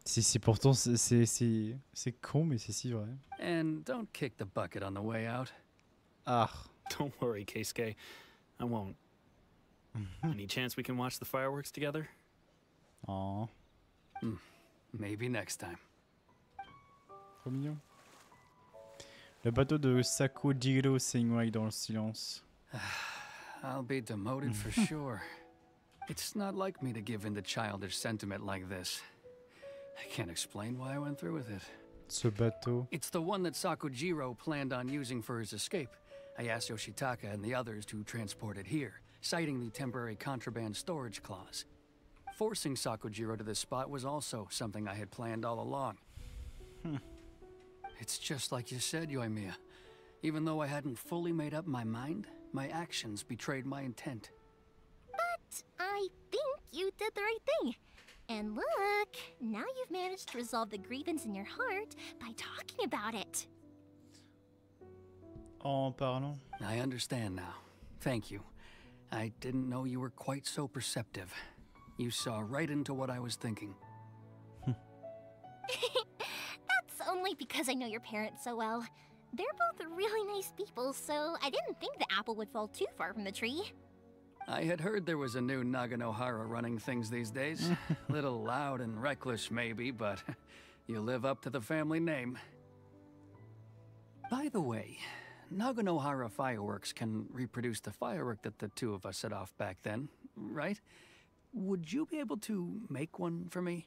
C'est pourtant, c'est con, mais c'est si vrai. And don't kick the bucket on the way out. Ah. Don't worry, Keisuke. I won't. Any chance we can watch the fireworks together? Oh. Maybe next time. Trop mignon. Le bateau de Sakojiro s'énoille dans le silence. I'll be demoted for sure. It's not like me to give in to childish sentiment like this. I can't explain why I went through with it. Ce bateau. It's the one that Sakojiro planned on using for his escape. I asked Yoshitaka and the others to transport it here, citing the temporary contraband storage clause. Forcing Sakojiro to this spot was also something I had planned all along. It's just like you said, Yoimiya. Even though I hadn't fully made up my mind, my actions betrayed my intent. But I think you did the right thing. And look, now you've managed to resolve the grievance in your heart by talking about it. En parlant. I understand now. Thank you. I didn't know you were quite so perceptive. You saw right into what I was thinking. That's only because I know your parents so well. They're both really nice people, so I didn't think the apple would fall too far from the tree. I had heard there was a new Naganohara running things these days. Little loud and reckless maybe, but you live up to the family name. By the way, Naganohara Fireworks can reproduce the firework that the two of us set off back then, right? Would you be able to make one for me?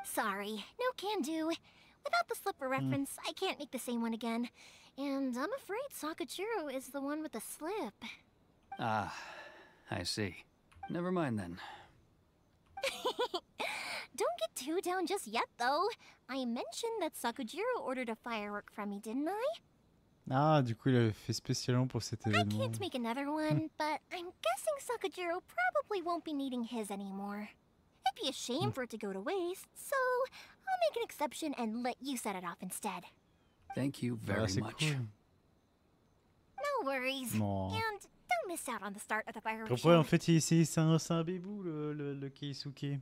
Sorry, no can do. Without the slipper reference, I can't make the same one again. And I'm afraid Sakajiro is the one with the slip. Ah, I see. Never mind then. Don't get too down just yet, though. I mentioned that Sakajiro ordered a firework from me, didn't I? Ah, du coup, il avait fait spécialement pour cet I événement. can't make another one, but I'm guessing Sakajiro probably won't be needing his anymore. It'd be a shame for it to go to waste, so I'll make an exception and let you set it off instead. Thank you very c'est much. cool. No worries. Non. And don't miss out on the start of the fireworks Après, show. en fait, c'est un bébou, le Keisuke.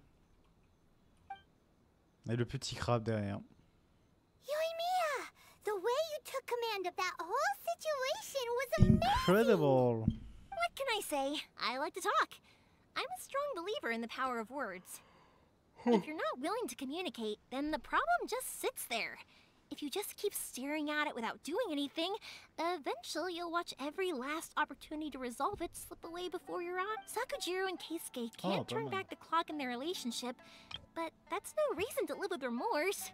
Et le petit crabe derrière. Yoimiya, the way you took command of that whole situation was amazing. Incredible. What can I say? I like to talk. I'm a strong believer in the power of words. If you're not willing to communicate, then the problem just sits there. If you just keep staring at it without doing anything, eventually you'll watch every last opportunity to resolve it slip away before your eyes. Sakajiro and Keisuke can't turn back the clock in their relationship, but that's no reason to live with remorse.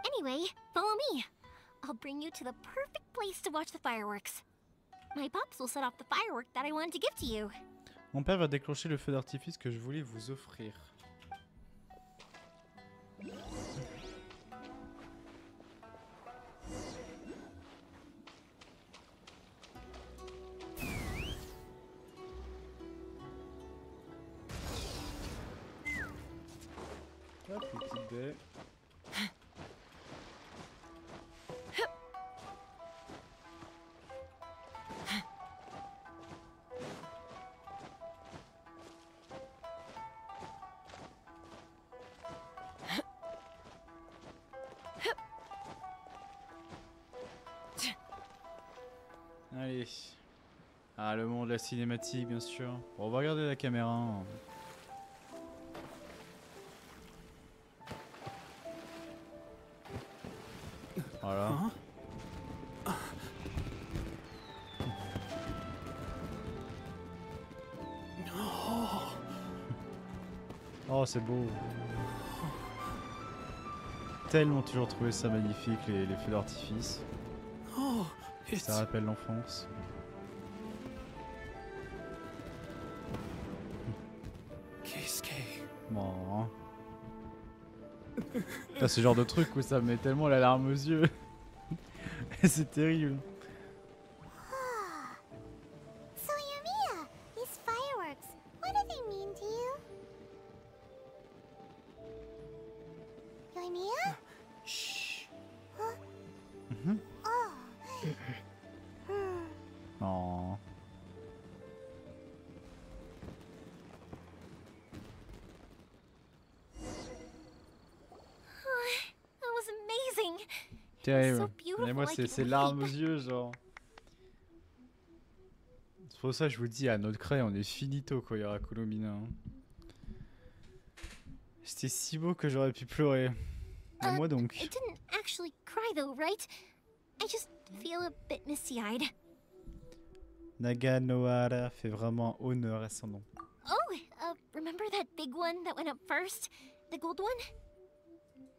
Anyway, follow me. I'll bring you to the perfect place to watch the fireworks. My pops will set off the firework that I wanted to give to you. Mon père va déclencher le feu d'artifice que je voulais vous offrir. Hop, petite baie. Allez. Ah, le monde de la cinématique, bien sûr. Bon, on va regarder la caméra. Hein. Voilà. Oh, c'est beau. Tellement toujours trouvé ça magnifique, les feux d'artifice. Oh, ça rappelle l'enfance. Keisuke. Bon. C'est ce genre de truc où ça me met tellement la larme aux yeux. C'est terrible. So Yoimiya, these fireworks, what do they mean to you? Yoimiya? Shh. Huh? Mhm. Oh. Oh. That was amazing. Terrible. So beautiful, Et moi, I c'est couldn't larmes aux wait. yeux, genre. C'est pour ça que je vous dis, à notre craie, on est finito quand il y aura Colomina. Hein. C'était si beau que j'aurais pu pleurer. Et moi donc. I didn't actually cry though, right? I just feel a bit misty-eyed. Naganohara fait vraiment honneur à son nom. Oh, remember that big one that went up first? The gold one?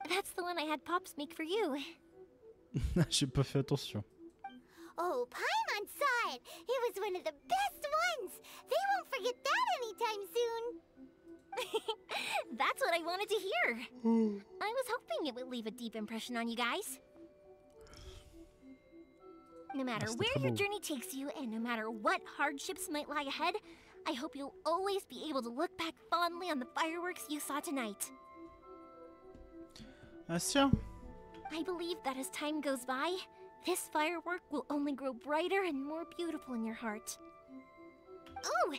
That's the one I had Pops make for you. J'ai pas fait attention. Oh, Paimon saw it. It was one of the best ones. They won't forget that anytime soon. That's what I wanted to hear. I was hoping it would leave a deep impression on you guys. No matter C'était where très your beau. journey takes you and no matter what hardships might lie ahead, I hope you'll always be able to look back fondly on the fireworks you saw tonight. Ah sûr. I believe that as time goes by, this firework will only grow brighter and more beautiful in your heart. Oh,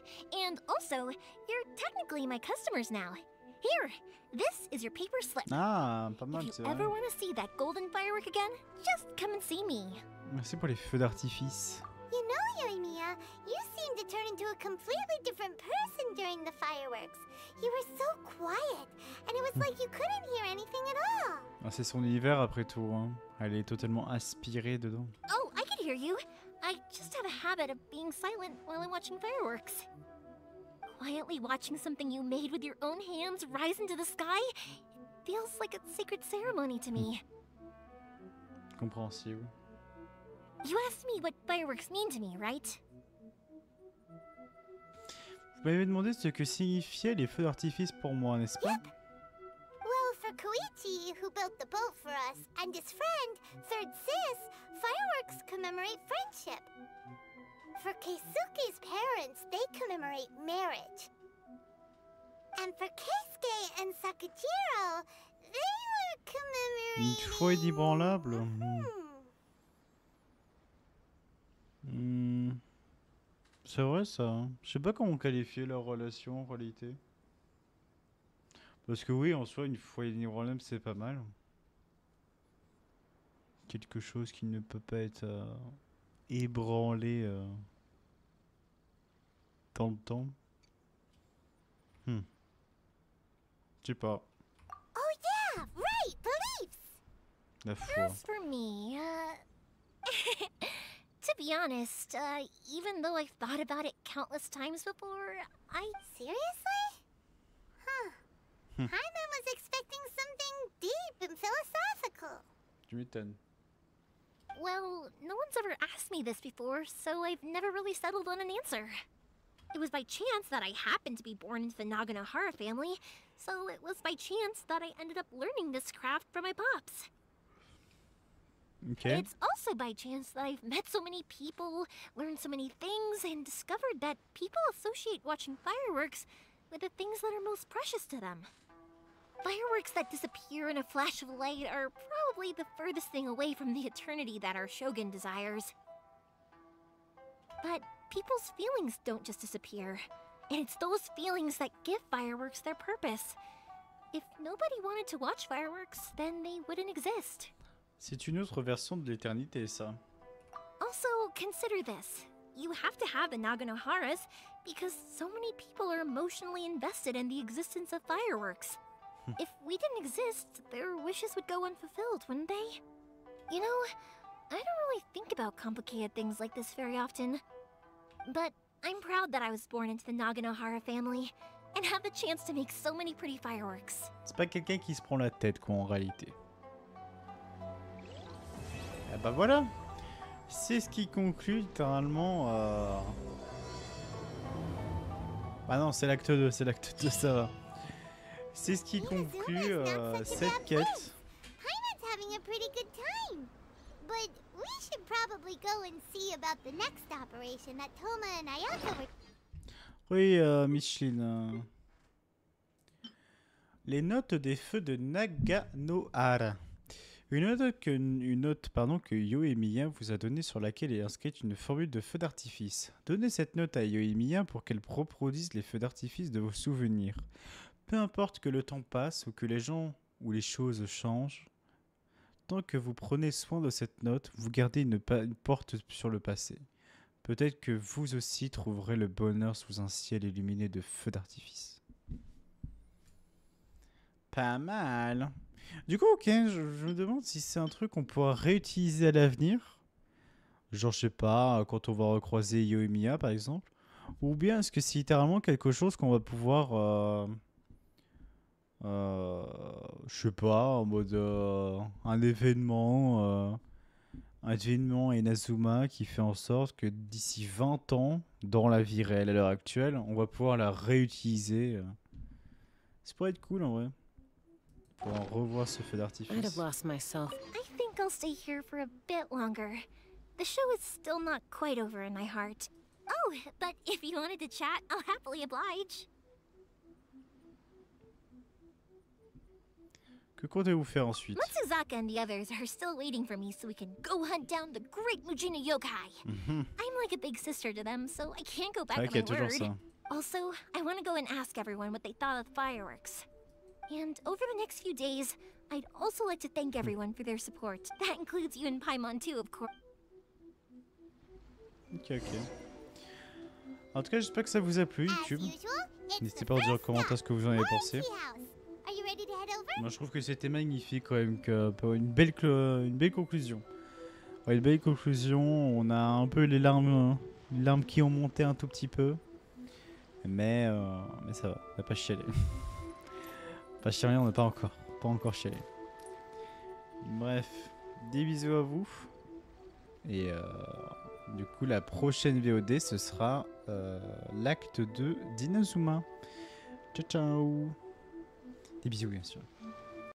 and also, you're technically my customers now. Here, this is your paper slip. Ah, pas mal, If c'est you vrai. ever want to see that golden firework again, just come and see me. Merci pour les feux d'artifice. You know, Yoimiya, you seemed to turn into a completely different person during the fireworks. You were so quiet, and it was like you couldn't hear anything at all. Ah, c'est son univers après tout, hein. Elle est totalement aspirée dedans. Oh, I can hear you. I just have a habit of being silent while I'm watching fireworks. Quietly watching something you made with your own hands rise into the sky, it feels like a sacred ceremony to me. Compréhensible. You asked me what fireworks mean to me, right? Vous m'avez demandé ce que signifiaient les feux d'artifice pour moi, n'est-ce pas? Yep. Well, for Koichi, who built the boat for us, and his friend, Third Sis, fireworks commemorate friendship. For Keisuke's parents, they commemorate marriage. And for Keisuke and Sakujiro, they were commemorating... Une foi inébranlable. C'est vrai ça. Hein. Je sais pas comment qualifier leur relation en réalité. Parce que oui, en soi, une foi inébranlable, c'est pas mal. Quelque chose qui ne peut pas être ébranlé dans le temps. Je sais pas. Oh yeah, right, beliefs. La foi. As for me, to be honest, even though I've thought about it countless times before, Seriously? Huh. Paimon was expecting something deep and philosophical. Tu m'étonnes. Well, no one's ever asked me this before, so I've never really settled on an answer. It was by chance that I happened to be born into the Naganohara family, so it was by chance that I ended up learning this craft from my pops. Okay. It's also by chance that I've met so many people, learned so many things, and discovered that people associate watching fireworks with the things that are most precious to them. Fireworks that disappear in a flash of light are probably the furthest thing away from the eternity that our shogun desires. But people's feelings don't just disappear, and it's those feelings that give fireworks their purpose. If nobody wanted to watch fireworks, then they wouldn't exist. C'est une autre version de l'éternité, ça. Also, consider this. You have to have the Naganoharas because so many people are emotionally invested in the existence of fireworks. If we didn't exist, their wishes would go unfulfilled, wouldn't they? You know, I don't really think about complicated things like this very often. But I'm proud that I was born into the Naganohara family and have the chance to make so many pretty fireworks. C'est pas quelqu'un qui se prend la tête, quoi, en réalité. Et bah voilà. C'est ce qui conclut littéralement. Ah non, c'est l'acte 2, ça va. C'est ce qui conclut cette quête. Paimon's having a pretty good time. But we should probably go and see about the next operation that Toma and Ayaka were... Oui, Micheline. Les notes des feux de Naganohara. Une note que Yoimiya vous a donnée sur laquelle est inscrite une formule de feu d'artifice. Donnez cette note à Yoimiya pour qu'elle reproduise les feux d'artifice de vos souvenirs. Peu importe que le temps passe ou que les gens ou les choses changent, tant que vous prenez soin de cette note, vous gardez une porte sur le passé. Peut-être que vous aussi trouverez le bonheur sous un ciel illuminé de feux d'artifice. Pas mal. Du coup, ok, je me demande si c'est un truc qu'on pourra réutiliser à l'avenir. Genre, je sais pas, quand on va recroiser Yoimiya par exemple. Ou bien est-ce que c'est littéralement quelque chose qu'on va pouvoir... je sais pas, en mode un événement Inazuma qui fait en sorte que d'ici 20 ans, dans la vie réelle à l'heure actuelle, on va pouvoir la réutiliser. Ça pourrait être cool en vrai. Pour en revoir ce feu d'artifice. I'd have lost myself. I think I'll stay here for a bit longer. The show is still not quite over in my heart. Oh, but if you wanted to chat, I'll happily oblige. Que comptez-vous faire ensuite? Matsuzaka and the others are still waiting for me so we can go hunt down the great Mujina yokai. I'm like a big sister to them, so I can't go back on my word. Ça. Also, I want to go and ask everyone what they thought of the fireworks. And over the next few days, I'd also like to thank everyone for their support. That includes you and Paimon too, of course. Ok, ok. En tout cas, j'espère que ça vous a plu, YouTube. N'hésitez pas à dire en commentaire ce que vous en avez pensé. Moi, je trouve que c'était magnifique quand même, une belle conclusion. Ouais, une belle conclusion. On a un peu les larmes qui ont monté un tout petit peu. Mais ça va, on n'a pas chialé. Pas chialé, on n'a pas encore chialé. Bref, des bisous à vous. Et du coup, la prochaine VOD, ce sera l'acte 2 d'Inazuma. Ciao, ciao. Des bisous, bien sûr.